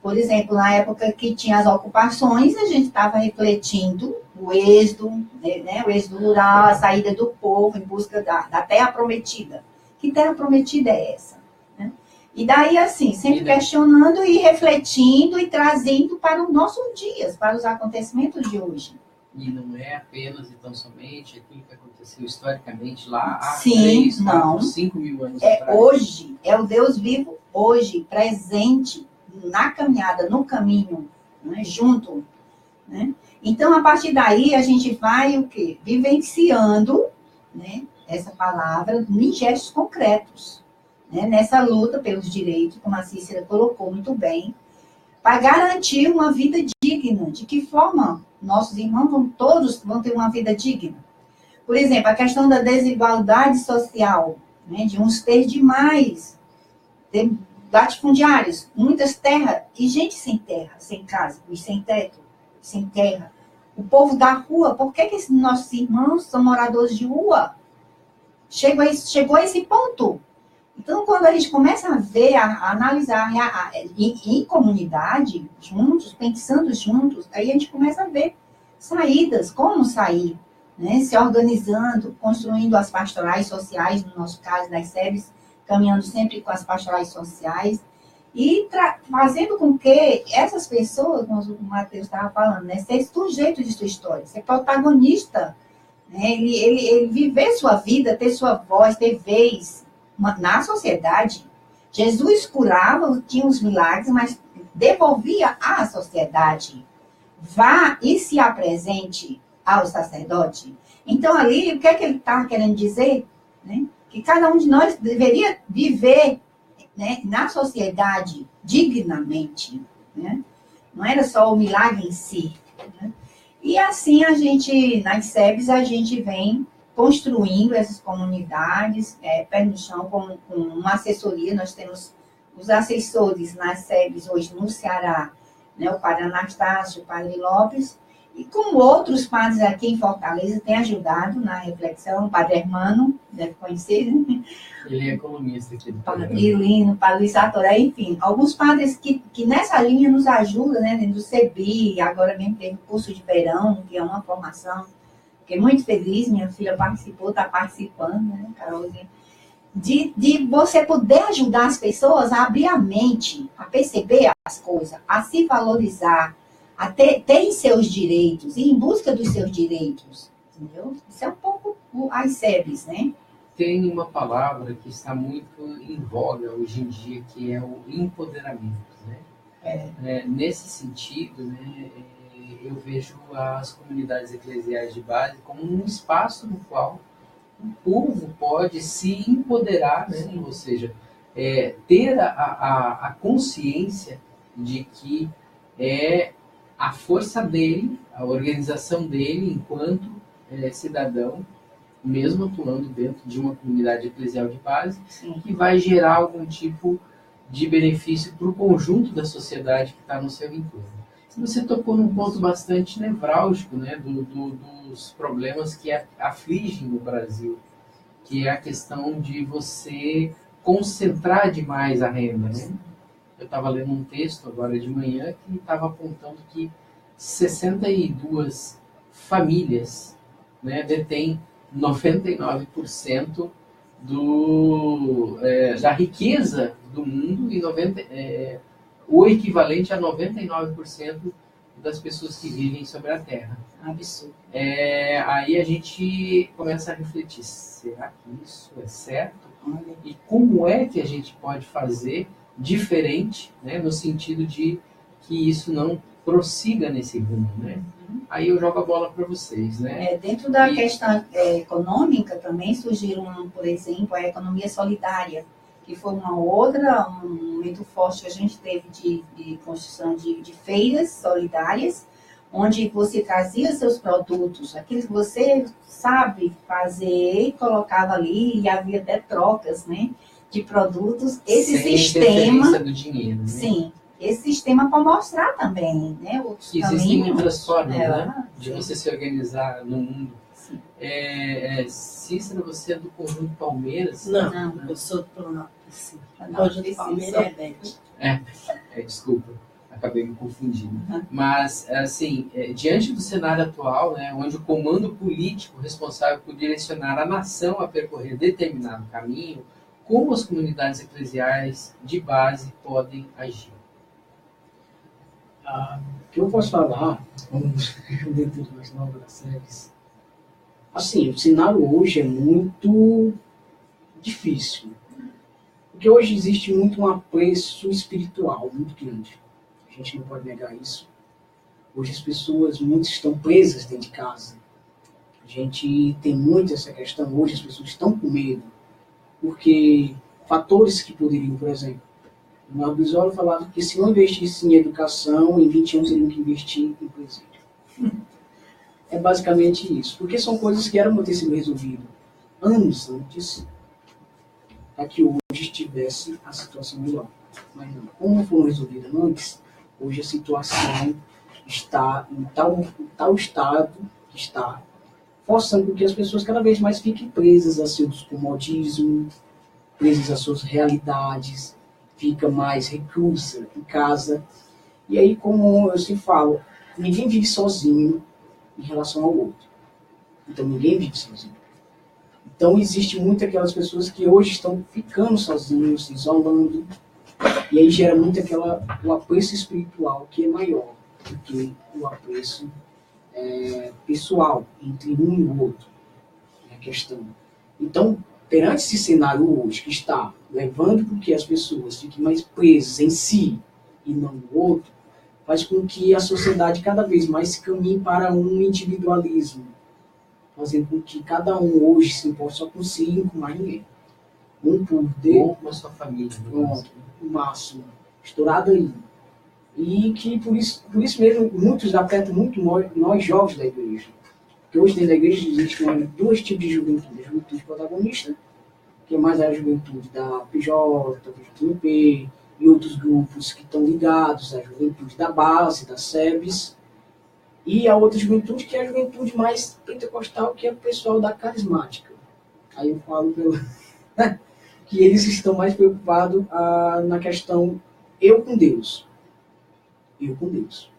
Por exemplo, na época que tinha as ocupações, a gente estava refletindo o êxodo, né, o êxodo rural, a saída do povo em busca da terra prometida. Que terra prometida é essa? Né? E daí, assim, sempre questionando e refletindo e trazendo para os nossos dias, para os acontecimentos de hoje. E não é apenas e tão somente aquilo que aconteceu historicamente lá há 3, 4, 5 mil anos atrás. Hoje, é o Deus vivo hoje, presente, na caminhada, no caminho, né, junto. Né? Então, a partir daí, a gente vai o quê? Vivenciando, né, essa palavra em gestos concretos. Né, nessa luta pelos direitos, como a Cícera colocou muito bem, para garantir uma vida digna. De que forma nossos irmãos todos vão ter uma vida digna? Por exemplo, a questão da desigualdade social, né, de uns ter demais, ter latifundiários, muitas terras, e gente sem terra, sem casa, sem teto, sem terra. O povo da rua, por que esses nossos irmãos são moradores de rua? Chegou a esse ponto. Então, quando a gente começa a ver, a analisar em comunidade, juntos, pensando juntos, aí a gente começa a ver saídas, como sair, né? Se organizando, construindo as pastorais sociais, no nosso caso, das SEBs, caminhando sempre com as pastorais sociais, e fazendo com que essas pessoas, como o Matheus estava falando, né, ser sujeito de sua história, ser protagonista, né? Ele viver sua vida, ter sua voz, ter vez, na sociedade. Jesus curava, tinha os milagres, mas devolvia à sociedade. Vá e se apresente ao sacerdote. Então, ali, o que é que ele está querendo dizer? Né? Que cada um de nós deveria viver, né, na sociedade dignamente. Né? Não era só o milagre em si. Né? E assim, a gente, nas SEBs, a gente vem construindo essas comunidades, pé no chão, com uma assessoria. Nós temos os assessores nas SEBs hoje no Ceará, né, o padre Anastácio, o padre Lopes, e com outros padres aqui em Fortaleza, tem ajudado na reflexão, o padre Hermano, deve conhecer, né? Ele é colunista aqui do Padre Lino, padre Luiz Satoré, enfim, alguns padres que nessa linha nos ajudam, né, dentro do CEBI, agora mesmo teve curso de verão, que é uma formação. Fiquei muito feliz, minha filha participou, está participando, né, Carolzinha? De você poder ajudar as pessoas a abrir a mente, a perceber as coisas, a se valorizar, a ter seus direitos, ir em busca dos seus direitos, entendeu? Isso é um pouco as SEBs, né? Tem uma palavra que está muito em voga hoje em dia, que é o empoderamento, né? Nesse sentido, né, eu vejo as comunidades eclesiais de base como um espaço no qual o povo pode se empoderar, né? Ou seja, ter a consciência de que a força dele, a organização dele enquanto cidadão, mesmo atuando dentro de uma comunidade eclesial de base, Sim. que vai gerar algum tipo de benefício para o conjunto da sociedade que está no seu entorno. Você tocou num ponto bastante nevrálgico, né, dos problemas que afligem o Brasil, que é a questão de você concentrar demais a renda, né? Eu estava lendo um texto agora de manhã que estava apontando que 62 famílias, né, detêm 99% da riqueza do mundo e o equivalente a 99% das pessoas que vivem sobre a Terra. Absurdo. Aí a gente começa a refletir, será que isso é certo? Olha. E como é que a gente pode fazer diferente, né, no sentido de que isso não prossiga nesse rumo, né? Aí eu jogo a bola para vocês, né? Dentro da questão econômica também surgiram, por exemplo, a economia solidária, que foi um momento forte que a gente teve de construção de feiras solidárias, onde você trazia seus produtos, aquilo que você sabe fazer, colocava ali e havia até trocas, né, de produtos. Esse sem sistema, interferência do dinheiro, né? sim, esse sistema para mostrar também, né, outros Que existem caminhos. muitas formas, né, de sim. você se organizar no mundo. Sim. Cícera, você é do Conjunto Palmeiras? Não, eu sou do Planalto. Sim. Hoje do Palmeiras é Bete. Desculpa, acabei me confundindo. Mas, assim, diante do cenário atual, né, onde o comando político responsável por direcionar a nação a percorrer determinado caminho, como as comunidades eclesiais de base podem agir? O que eu posso falar, como dentro mais nova das séries, assim, o cenário hoje é muito difícil. Porque hoje existe muito um apreço espiritual muito grande. A gente não pode negar isso. Hoje as pessoas, muitas estão presas dentro de casa. A gente tem muito essa questão. Hoje as pessoas estão com medo. Porque fatores que poderiam, por exemplo, o Manuel Brizola falava que se não investisse em educação, em 20 anos teriam que investir em presídio. É basicamente isso. Porque são coisas que eram para ter sido resolvidas anos antes, para que hoje estivesse a situação melhor. Mas não, como não foram resolvidas antes, hoje a situação está em tal estado que está forçando que as pessoas cada vez mais fiquem presas a seus comodismos, presas às suas realidades, fica mais reclusa em casa. E aí, como eu sempre falo, ninguém vive sozinho em relação ao outro. Então ninguém vive sozinho. Então, existe muito aquelas pessoas que hoje estão ficando sozinhos, se isolando, e aí gera muito o apreço espiritual, que é maior do que o apreço pessoal, entre um e o outro, é a questão. Então, perante esse cenário hoje, que está levando com que as pessoas fiquem mais presas em si e não no outro, faz com que a sociedade cada vez mais se caminhe para um individualismo, fazendo com que cada um hoje se importe só consigo, com mais ninguém. Um por Ou com a sua família. Pronto, o máximo, estourado aí. E que por isso mesmo, muitos afetam muito nós jovens da igreja. Porque hoje dentro da igreja existem dois tipos de juventude. A juventude protagonista, que é mais a juventude da PJ, da PJMP, e outros grupos que estão ligados à juventude da base, da SEBS. E a outra juventude, que é a juventude mais pentecostal, que é o pessoal da carismática. Aí eu falo que eles estão mais preocupados na questão eu com Deus. Eu com Deus.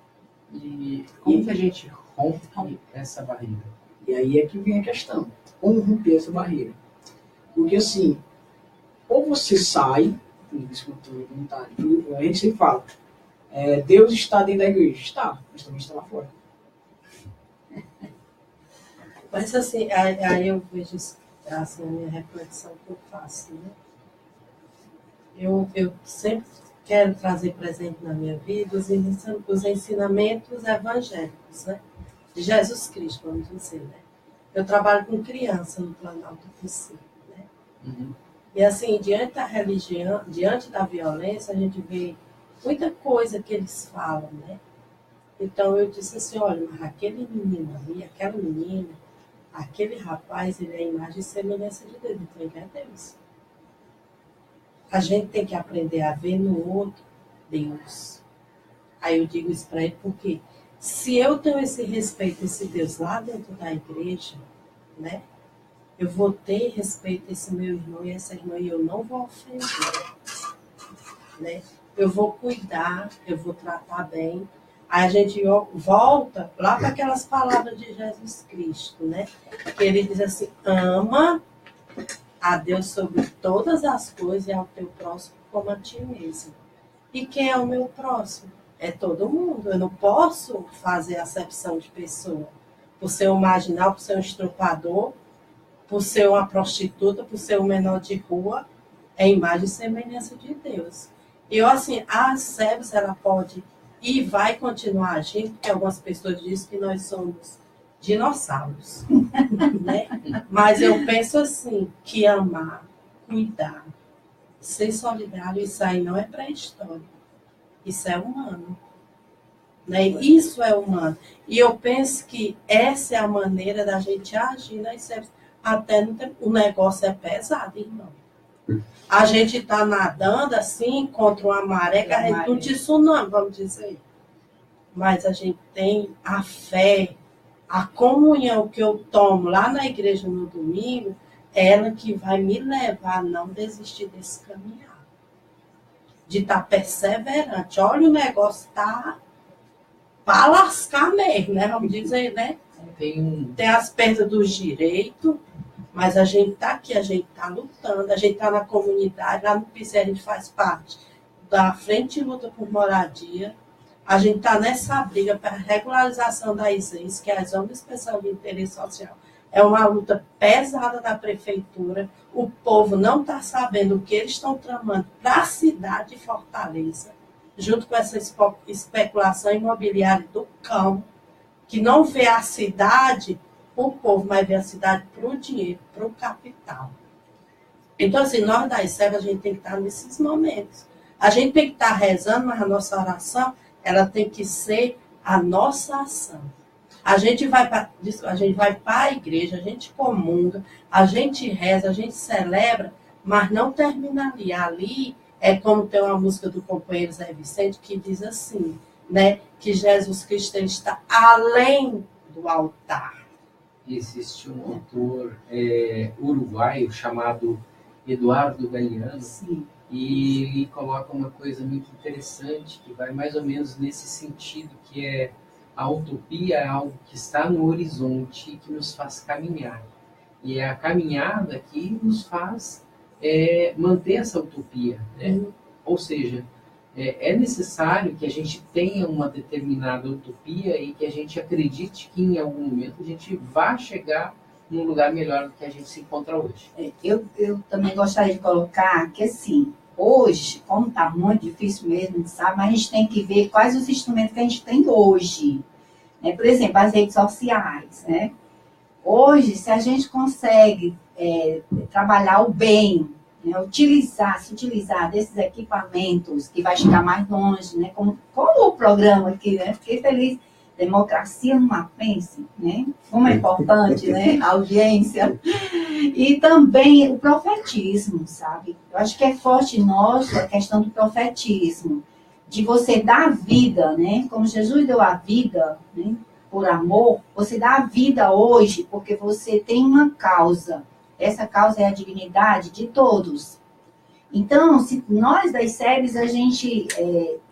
E como que a gente rompe essa barreira? E aí é que vem a questão. Como romper essa barreira? Porque assim, ou você sai, a gente sempre fala, Deus está dentro da igreja. Está, mas também está lá fora. Mas assim, aí eu vejo assim, a minha reflexão que eu faço, né? Eu sempre quero trazer presente na minha vida os ensinamentos evangélicos, né? De Jesus Cristo, vamos dizer, né? Eu trabalho com criança no Planalto PC, né? Uhum. E assim, diante da religião, diante da violência, a gente vê muita coisa que eles falam, né? Então eu disse assim, olha, mas aquele menino ali, aquela menina, aquele rapaz, ele é a imagem e semelhança de Deus, então ele é Deus. A gente tem que aprender a ver no outro Deus. Aí eu digo isso para ele porque se eu tenho esse respeito, esse Deus lá dentro da igreja, né? Eu vou ter respeito a esse meu irmão e essa irmã e eu não vou ofender, né? Eu vou cuidar, eu vou tratar bem. Aí a gente volta lá para aquelas palavras de Jesus Cristo, né? Que ele diz assim, ama a Deus sobre todas as coisas e ao teu próximo como a ti mesmo. E quem é o meu próximo? É todo mundo. Eu não posso fazer acepção de pessoa. Por ser um marginal, por ser um estrupador, por ser uma prostituta, por ser um menor de rua, é imagem e semelhança de Deus. Eu, assim, a SEBS, ela pode e vai continuar agindo, porque algumas pessoas dizem que nós somos dinossauros, né? Mas eu penso assim, que amar, cuidar, ser solidário, isso aí não é pré-histórico, isso é humano. Né? Isso é humano. E eu penso que essa é a maneira da gente agir nas SEBS. Até no tempo, o negócio é pesado, irmão. A gente está nadando assim contra uma maré, carregando um tsunami, vamos dizer. Mas a gente tem a fé, a comunhão que eu tomo lá na igreja no domingo, ela que vai me levar a não desistir desse caminhar. De estar perseverante. Olha, o negócio está para lascar mesmo, né? Vamos dizer, né? Tem as perdas dos direitos, mas a gente está aqui, a gente está lutando, a gente está na comunidade, lá no PC a gente faz parte da Frente de Luta por Moradia, a gente está nessa briga para a regularização da ISES, que é a Zona Especial de Interesse Social. É uma luta pesada da prefeitura, o povo não está sabendo o que eles estão tramando para a cidade de Fortaleza, junto com essa especulação imobiliária do cão, que não vê a cidade o povo, mas vê a cidade para o dinheiro, para o capital. Então, assim, nós da ICEB, a gente tem que estar nesses momentos. A gente tem que estar rezando, mas a nossa oração, ela tem que ser a nossa ação. A gente vai para a igreja, a gente comunga, a gente reza, a gente celebra, mas não termina ali. Ali é como tem uma música do companheiro Zé Vicente que diz assim, né, que Jesus Cristo está além do altar. Existe um autor uruguaio chamado Eduardo Galeano, Sim. e ele coloca uma coisa muito interessante, que vai mais ou menos nesse sentido, que é a utopia é algo que está no horizonte e que nos faz caminhar. E é a caminhada que nos faz manter essa utopia, né? Ou seja, é necessário que a gente tenha uma determinada utopia e que a gente acredite que em algum momento a gente vai chegar num lugar melhor do que a gente se encontra hoje. Eu também gostaria de colocar que, assim, hoje, como está muito difícil mesmo, sabe, mas a gente tem que ver quais os instrumentos que a gente tem hoje. Né? Por exemplo, as redes sociais. Né? Hoje, se a gente consegue trabalhar o bem, né, se utilizar desses equipamentos que vai chegar mais longe, né, como o programa aqui, né, fiquei feliz, democracia numa pense, né, como é importante, né, a audiência, e também o profetismo, sabe, eu acho que é forte nosso a questão do profetismo, de você dar vida, né, como Jesus deu a vida, né, por amor, você dá a vida hoje porque você tem uma causa. Essa causa é a dignidade de todos. Então, se nós das SEBs, a gente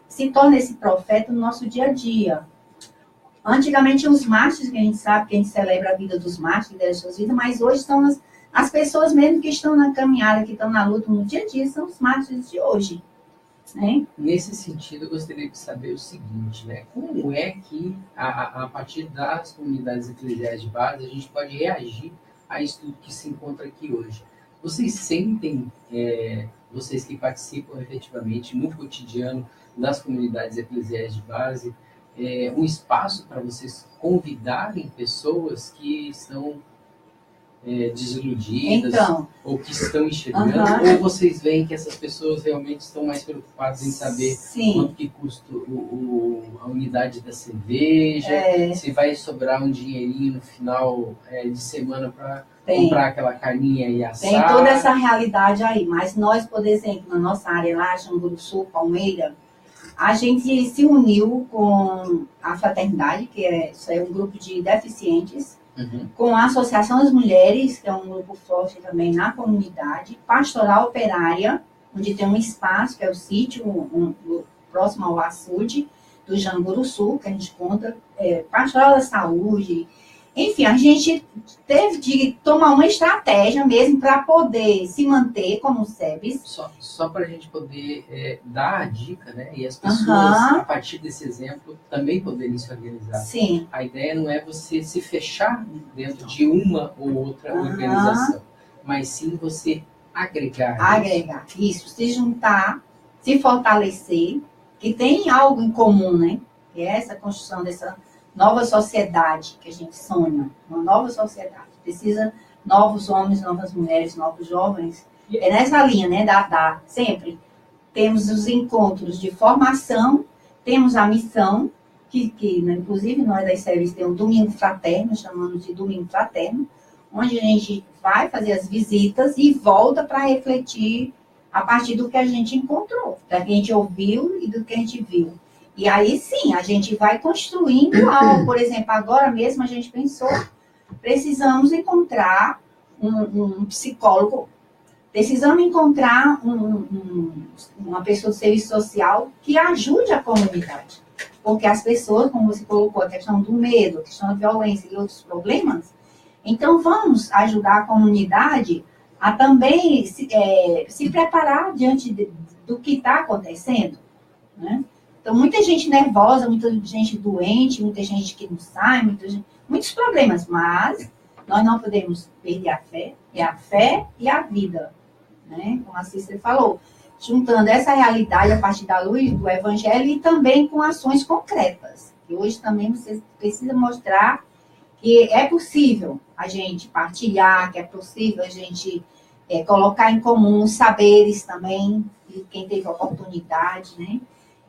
se torna esse profeta no nosso dia a dia. Antigamente, os mártires, que a gente sabe que a gente celebra a vida dos mártires, das suas vidas, mas hoje são as pessoas mesmo que estão na caminhada, que estão na luta no dia a dia, são os mártires de hoje. Né? Nesse sentido, eu gostaria de saber o seguinte, né? Como é que, a partir das comunidades eclesiais de base, a gente pode reagir a isso tudo que se encontra aqui hoje? Vocês sentem, vocês que participam efetivamente no cotidiano das comunidades eclesiais de base, um espaço para vocês convidarem pessoas que estão desiludidas, Então, ou que estão enxergando, ou vocês veem que essas pessoas realmente estão mais preocupadas em saber quanto que custa a unidade da cerveja, se vai sobrar um dinheirinho no final de semana para comprar aquela carninha e assar. Tem toda essa realidade aí, mas nós, por exemplo, na nossa área lá, Janguru Sul, Palmeira, a gente se uniu com a Fraternidade, que isso é um grupo de deficientes, com a Associação das Mulheres, que é um grupo forte também na comunidade, Pastoral Operária, onde tem um espaço, que é o sítio próximo ao açude do Janguru Sul, que a gente conta, Pastoral da Saúde. Enfim, a gente teve de tomar uma estratégia mesmo para poder se manter como SEBS. Só para a gente poder dar a dica, né? E as pessoas, a partir desse exemplo, também poderem se organizar. Sim. A ideia não é você se fechar dentro de uma ou outra organização, mas sim você agregar. Agregar, isso. Se juntar, se fortalecer, que tem algo em comum, né? Que é essa construção dessa nova sociedade que a gente sonha, uma nova sociedade. Precisa novos homens, novas mulheres, novos jovens. É nessa linha, né? Sempre temos os encontros de formação, temos a missão, que né, inclusive nós das séries temos um domingo fraterno, chamamos de domingo fraterno, onde a gente vai fazer as visitas e volta para refletir a partir do que a gente encontrou, do que a gente ouviu e do que a gente viu. E aí sim, a gente vai construindo algo. Por exemplo, agora mesmo a gente pensou, precisamos encontrar um psicólogo, precisamos encontrar uma pessoa de serviço social que ajude a comunidade. Porque as pessoas, como você colocou, a questão do medo, a questão da violência e outros problemas, então vamos ajudar a comunidade a também se preparar diante do que está acontecendo, né? Então, muita gente nervosa, muita gente doente, muita gente que não sai, muitos problemas, mas nós não podemos perder a fé e a vida, né? Como a Cícera falou, juntando essa realidade a partir da luz do Evangelho e também com ações concretas. E hoje também você precisa mostrar que é possível a gente partilhar, que é possível a gente colocar em comum saberes também, de quem teve oportunidade, né?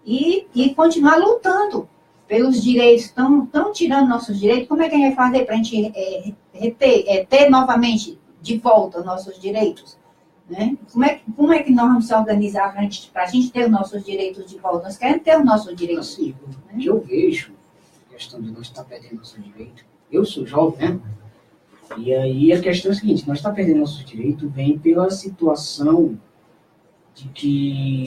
E continuar lutando pelos direitos, estão tirando nossos direitos. Como é que a gente vai fazer para a gente ter novamente de volta nossos direitos? Né? Como é que nós vamos se organizar para a gente ter os nossos direitos de volta? Nós queremos ter os nossos direitos. Assim, o que eu vejo, a questão de nós estar perdendo nossos direitos, eu sou jovem, né? E aí a questão é a seguinte, nós estamos perdendo nossos direitos vem pela situação de que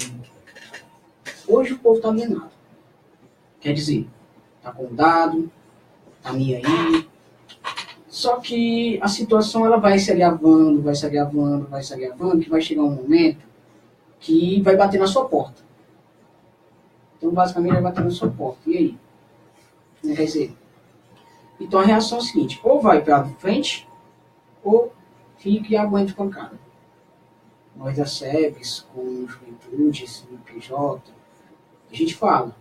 hoje o povo está alienado. Quer dizer, está acomodado, está nem aí. Só que a situação ela vai se agravando, que vai chegar um momento que vai bater na sua porta. Então, basicamente, vai bater na sua porta. E aí? Quer dizer, então a reação é a seguinte, ou vai para frente, ou fica e aguenta pancada. Nós da SEBS, com Juventude, CNPJ, a gente fala,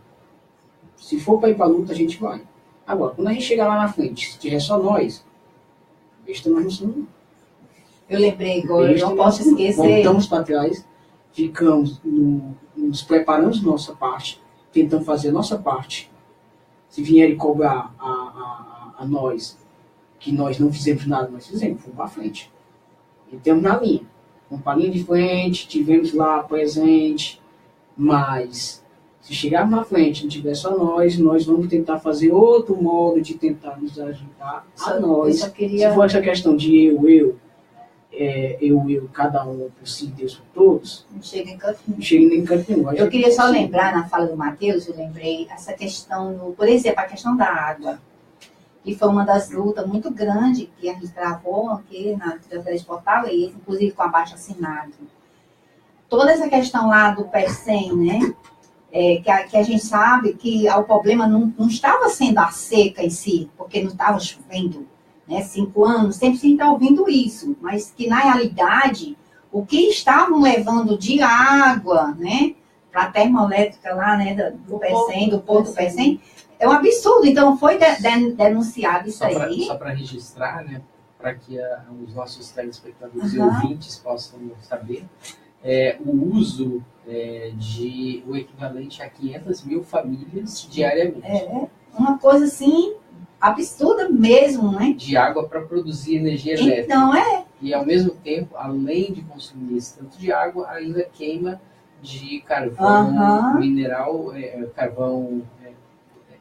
se for para ir para a luta, a gente vai. Agora, quando a gente chegar lá na frente, se tiver só nós, besta nós não somos. Eu lembrei agora, eu não posso esquecer. Voltamos para trás, ficamos, nos preparamos nossa parte, tentando fazer a nossa parte. Se vierem cobrar a nós, que nós não fizemos nada, nós fizemos, fomos para frente. E temos na linha. Fomos para a linha de frente, tivemos lá presente, mas se chegarmos na frente e não tiver só nós vamos tentar fazer outro modo de tentar nos ajudar a nós. Se for essa questão de eu, cada um por si, Deus por todos, não chega em canto nenhum. Não chega em canto nenhum. Eu queria só lembrar, na fala do Matheus, eu lembrei essa questão, por exemplo, a questão da água, que foi uma das lutas muito grandes que a gente travou aqui na Cidade de Fortaleza, inclusive com abaixo-assinado. Toda essa questão lá do PECEM, né? Que a gente sabe que o problema não estava sendo a seca em si, porque não estava chovendo, né, 5 anos, sempre se está ouvindo isso, mas que na realidade, o que estavam levando de água, né, para a termoelétrica lá, né, do PECEM, do Porto PECEM, é um absurdo. Então foi denunciado isso aí. Só para registrar, né, para que os nossos telespectadores e ouvintes possam saber, o uso de o equivalente a 500 mil famílias diariamente. Uma coisa assim, absurda mesmo, né? De água para produzir energia elétrica. Então, E, ao mesmo tempo, além de consumir esse tanto de água, ainda queima de carvão mineral, carvão,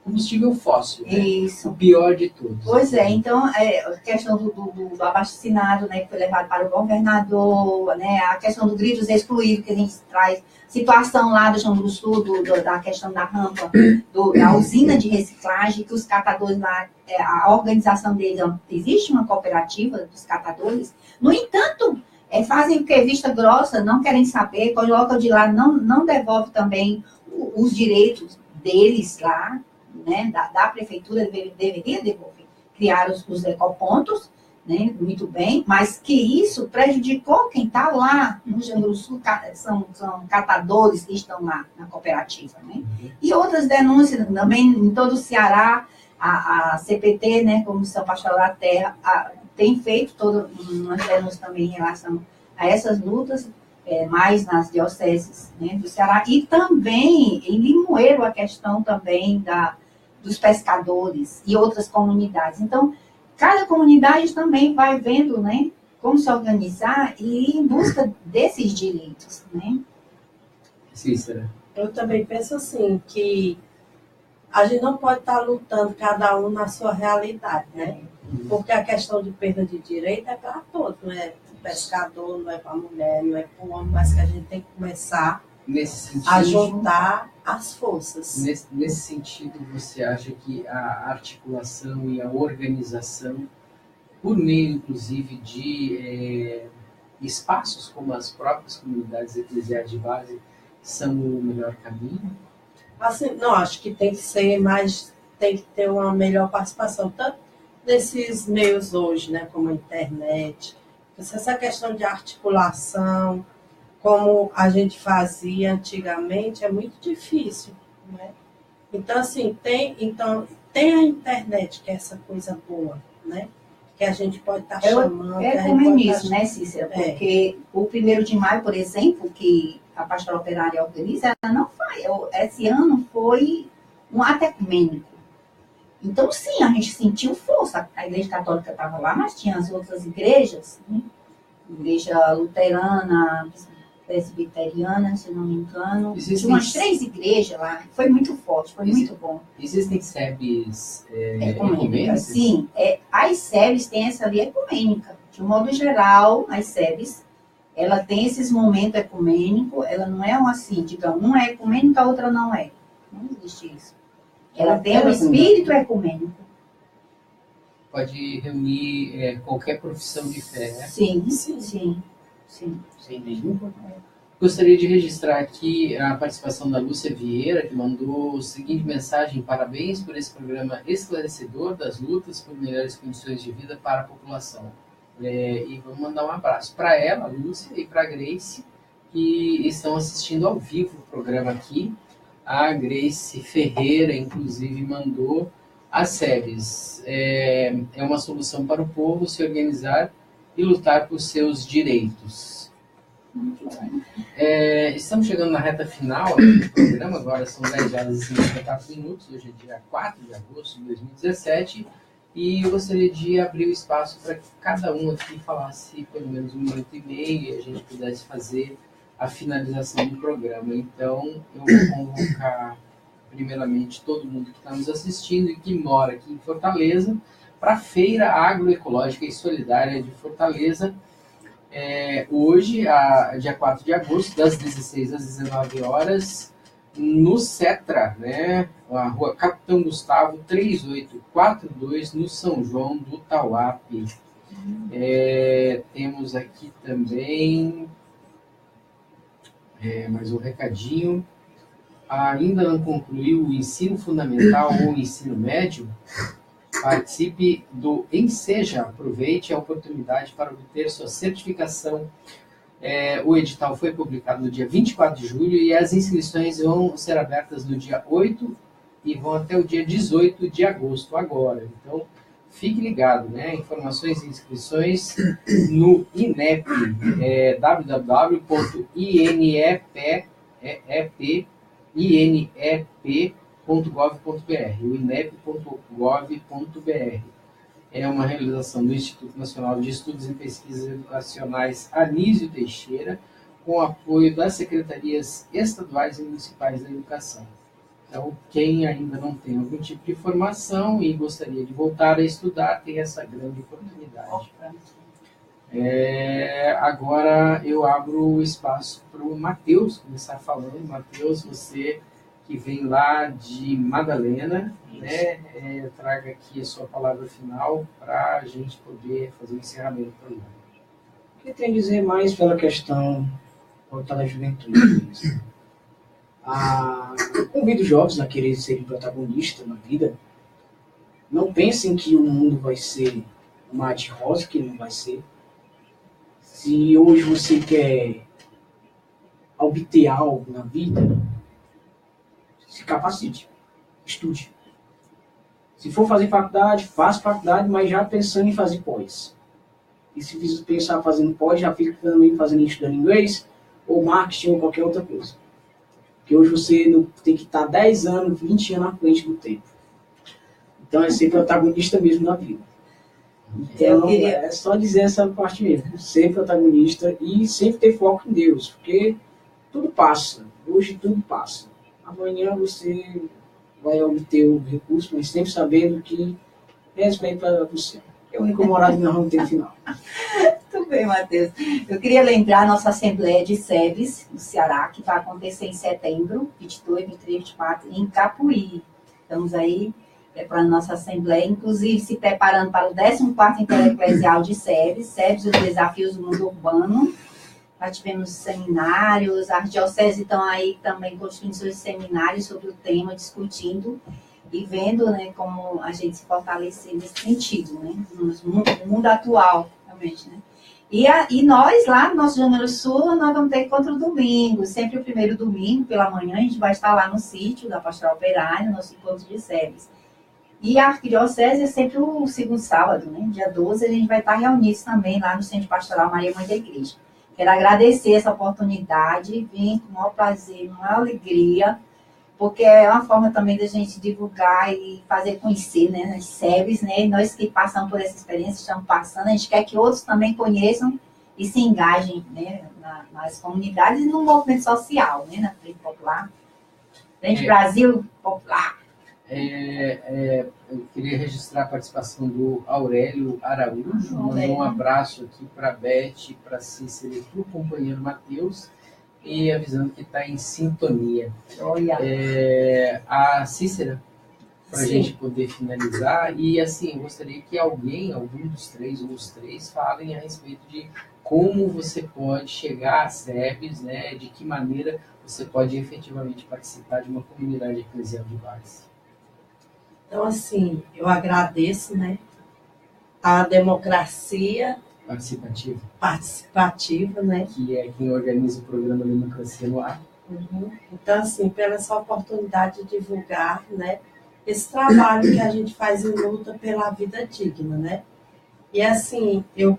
combustível fóssil. Né? Isso. O pior de todos. Pois é, então, a questão do abaixo-assinado, né, que foi levado para o governador, né, a questão do gritos excluídos, que a gente traz, situação lá do João do Sul, da questão da rampa, da usina de reciclagem, que os catadores lá, a organização deles, existe uma cooperativa dos catadores, no entanto, fazem o que? Vista grossa, não querem saber, colocam de lá, não devolve também os direitos deles lá, né, da prefeitura, deveria devolver, criar os ecopontos, né, muito bem, mas que isso prejudicou quem está lá no Rio Grande do Sul, são catadores que estão lá na cooperativa. Né? E outras denúncias também em todo o Ceará, a CPT, né, Comissão Pastoral da Terra, tem feito todas umas denúncias também em relação a essas lutas, mais nas dioceses, né, do Ceará, e também em Limoeiro a questão também dos pescadores e outras comunidades. Então, cada comunidade também vai vendo, né, como se organizar e ir em busca desses direitos, né? Cícera. Eu também penso assim, que a gente não pode estar lutando cada um na sua realidade, né? Porque a questão de perda de direito é para todos, não é para o pescador, não é para a mulher, não é para o homem, mas que a gente tem que começar a juntar as forças. Nesse sentido, você acha que a articulação e a organização, por meio, inclusive, de espaços como as próprias comunidades eclesiais de base, são o melhor caminho? Assim, não, acho que tem que ser mais, tem que ter uma melhor participação, tanto desses meios hoje, né, como a internet, essa questão de articulação, como a gente fazia antigamente, é muito difícil, né? Então, assim, tem a internet, que é essa coisa boa, né? Que a gente pode estar chamando. É ecumenismo, né, Cícera? Porque o 1º de maio, por exemplo, que a Pastoral Operária organiza, ela não faz. Esse ano foi um ato ecumênico. Então, sim, a gente sentiu força. A Igreja Católica estava lá, mas tinha as outras igrejas, né? Igreja Luterana, Presbiteriana, se não me engano. Tinha umas 3 igrejas lá. Foi muito forte, foi muito bom. Existem SEBs ecumênicas? Sim, as SEBs têm essa via ecumênica. De um modo geral, as SEBs, ela tem esses momentos ecumênicos, ela não é assim, digamos, uma é ecumênica, a outra não é. Não existe isso. Ela tem um espírito ecumênico. Pode reunir qualquer profissão de fé, né? Sim, sim, sim. Sem nenhum problema. Gostaria de registrar aqui a participação da Lúcia Vieira, que mandou a seguinte mensagem: parabéns por esse programa esclarecedor das lutas por melhores condições de vida para a população. E vamos mandar um abraço para ela, Lúcia, e para a Grace, que estão assistindo ao vivo o programa aqui. A Grace Ferreira, inclusive, mandou as SEBs. É uma solução para o povo se organizar e lutar por seus direitos. Estamos chegando na reta final do programa, agora são 10h54, hoje é dia 4 de agosto de 2017, e eu gostaria de abrir o espaço para que cada um aqui falasse pelo menos 1 minuto e meio e a gente pudesse fazer a finalização do programa. Então, eu vou convocar primeiramente todo mundo que está nos assistindo e que mora aqui em Fortaleza para a Feira Agroecológica e Solidária de Fortaleza, hoje, dia 4 de agosto, das 16 às 19 horas, no Cetra, né? A rua Capitão Gustavo, 3842, no São João do Tauape. Temos aqui também mais um recadinho. Ainda não concluiu o ensino fundamental ou o ensino médio? Participe do Enseja, aproveite a oportunidade para obter sua certificação. O edital foi publicado no dia 24 de julho e as inscrições vão ser abertas no dia 8 e vão até o dia 18 de agosto agora. Então, fique ligado, né? Informações e inscrições no INEP, www.inep.gov.br, o inep.gov.br. É uma realização do Instituto Nacional de Estudos e Pesquisas Educacionais Anísio Teixeira, com apoio das secretarias estaduais e municipais da educação. Então, quem ainda não tem algum tipo de formação e gostaria de voltar a estudar, tem essa grande oportunidade. Agora eu abro o espaço para o Matheus começar falando. Matheus, você que vem lá de Madalena, né, traga aqui a sua palavra final para a gente poder fazer o encerramento do programa. O que tem a dizer mais pela questão voltada à juventude? Convido os jovens a querer serem protagonistas na vida. Não pensem que o mundo vai ser uma de rosa, que não vai ser. Se hoje você quer obter algo na vida, se capacite, estude. Se for fazer faculdade, faça faculdade, mas já pensando em fazer pós. E se pensar fazendo pós, já fica também estudando inglês, ou marketing, ou qualquer outra coisa. Porque hoje você não tem que estar 10 anos, 20 anos à frente do tempo. Então é ser protagonista mesmo na vida. Então é só dizer essa parte mesmo. Ser protagonista e sempre ter foco em Deus. Porque tudo passa. Hoje tudo passa. Amanhã você vai obter o recurso, mas sempre sabendo que respeito para você. É o único morado que nós vamos ter no final. Muito bem, Matheus. Eu queria lembrar a nossa Assembleia de SEBs, no Ceará, que vai acontecer em setembro, 22, 23, 24, em Capuí. Estamos aí preparando nossa Assembleia, inclusive se preparando para o 14º Intereclesial de SEBs, SEBs, os desafios do mundo urbano. Já tivemos seminários, as dioceses estão aí também construindo seus seminários sobre o tema, discutindo e vendo, né, como a gente se fortalecer nesse sentido, né, no mundo atual, realmente, né. E nós, lá no nosso Janeiro Sul, nós vamos ter encontro domingo, sempre o primeiro domingo, pela manhã, a gente vai estar lá no sítio da Pastoral Operária, nosso encontro de SEBs. E a arquidiocese é sempre o segundo sábado, né, dia 12, a gente vai estar reunidos também lá no Centro Pastoral Maria Mãe da Igreja. Quero agradecer essa oportunidade, vim com o maior prazer, com a maior alegria, porque é uma forma também da gente divulgar e fazer conhecer, né, as SEBs, né, nós que passamos por essa experiência, estamos passando, a gente quer que outros também conheçam e se engajem, né, nas comunidades e no movimento social, né, na Frente Popular. Frente Brasil Popular. Eu queria registrar a participação do Aurélio Araújo, mandou um abraço aqui para a Beth, para a Cícera e para o companheiro Matheus, e avisando que está em sintonia. Olha. A Cícera, para a gente poder finalizar, e assim, eu gostaria que algum dos três ou os três, falem a respeito de como você pode chegar a SEBs, né, de que maneira você pode efetivamente participar de uma comunidade eclesial de base. Então, assim, eu agradeço, né, a democracia participativa, né? Que é quem organiza o programa Democracia no Ar. Uhum. Então, assim, pela essa oportunidade de divulgar, né, esse trabalho que a gente faz em luta pela vida digna, né? E, assim, eu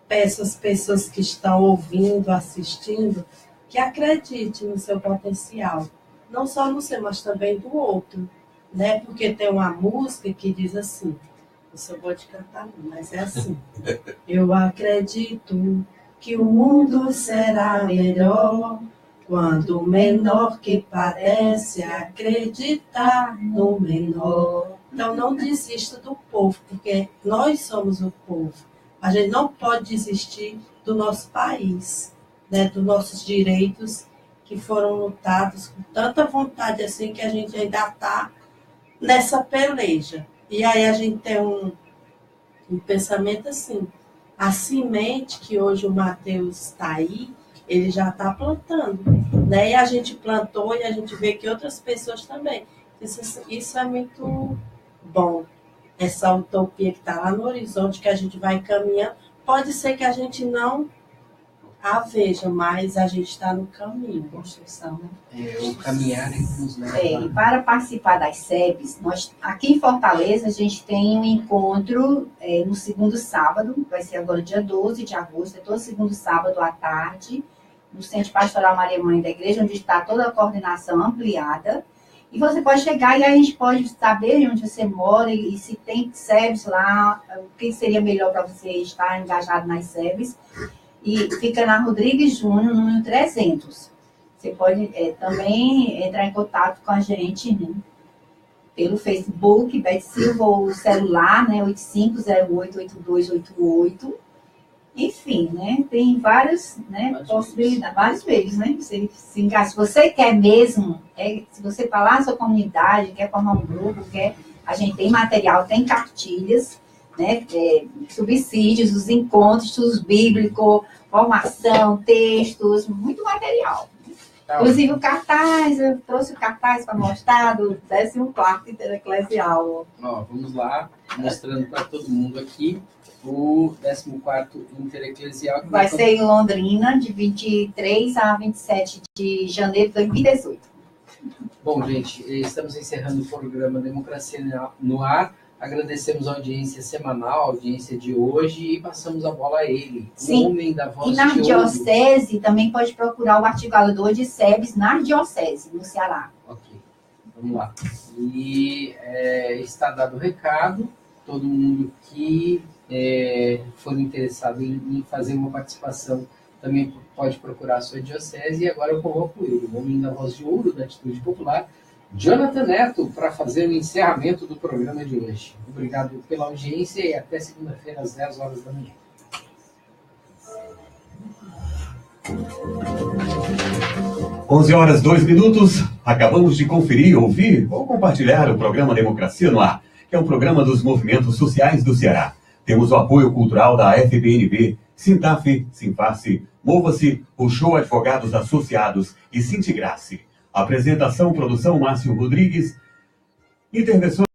peço às pessoas que estão ouvindo, assistindo, que acreditem no seu potencial. Não só no seu, mas também do outro. Né? Porque tem uma música que diz assim, eu só vou te cantar, mas é assim. Eu acredito que o mundo será melhor quando o menor que padece acreditar no menor. Então não desista do povo, porque nós somos o povo. A gente não pode desistir do nosso país, né? Dos nossos direitos que foram lutados com tanta vontade assim que a gente ainda está nessa peleja. E aí a gente tem um pensamento assim, a semente que hoje o Matheus está aí, ele já está plantando, né? E a gente plantou e a gente vê que outras pessoas também. Isso é muito bom. Essa utopia que está lá no horizonte, que a gente vai caminhando, pode ser que a gente não Veja, mas a gente está no caminho, construção, né? O caminhar é que nos leva. E para participar das SEBs, aqui em Fortaleza, a gente tem um encontro no segundo sábado, vai ser agora dia 12 de agosto, é todo segundo sábado à tarde, no Centro Pastoral Maria Mãe da Igreja, onde está toda a coordenação ampliada. E você pode chegar e a gente pode saber onde você mora e se tem SEBs lá, o que seria melhor para você estar engajado nas SEBs. E fica na Rodrigues Júnior, número 300. Você pode também entrar em contato com a gente, né, pelo Facebook, Beth Silva, ou celular, né, 85088288. Enfim, né, tem várias, né, possibilidades, vários meios, né? Você se engaja. Se você quer mesmo, se você está lá na sua comunidade, quer formar um grupo, a gente tem material, tem cartilhas, né, subsídios, os encontros bíblicos, formação, textos, muito material. Inclusive o cartaz, eu trouxe o cartaz para mostrar do 14º Intereclesial. Vamos lá, mostrando para todo mundo aqui o 14º Intereclesial. Que vai ser em Londrina, de 23 a 27 de janeiro de 2018. Bom, gente, estamos encerrando o programa Democracia no Ar. Agradecemos a audiência semanal, a audiência de hoje, e passamos a bola a ele, Sim. O homem da voz e na de diocese ouro. também pode procurar o articulador de SEBs na diocese, no Ceará. Ok, vamos lá. E está dado o recado, todo mundo que for interessado em fazer uma participação também pode procurar a sua diocese. E agora eu coloco ele, o homem da voz de ouro, da Atitude Popular, Jonathan Neto, para fazer o encerramento do programa de hoje. Obrigado pela audiência e até segunda-feira às 10 horas da manhã. Onze horas 2 minutos. Acabamos de conferir, ouvir ou compartilhar o programa Democracia no Ar, que é um programa dos movimentos sociais do Ceará. Temos o apoio cultural da FBNB, Sintaf, Sinface, Mova-se, o Show Advogados Associados e Sintigrace. Apresentação, produção, Márcio Rodrigues. Intervenção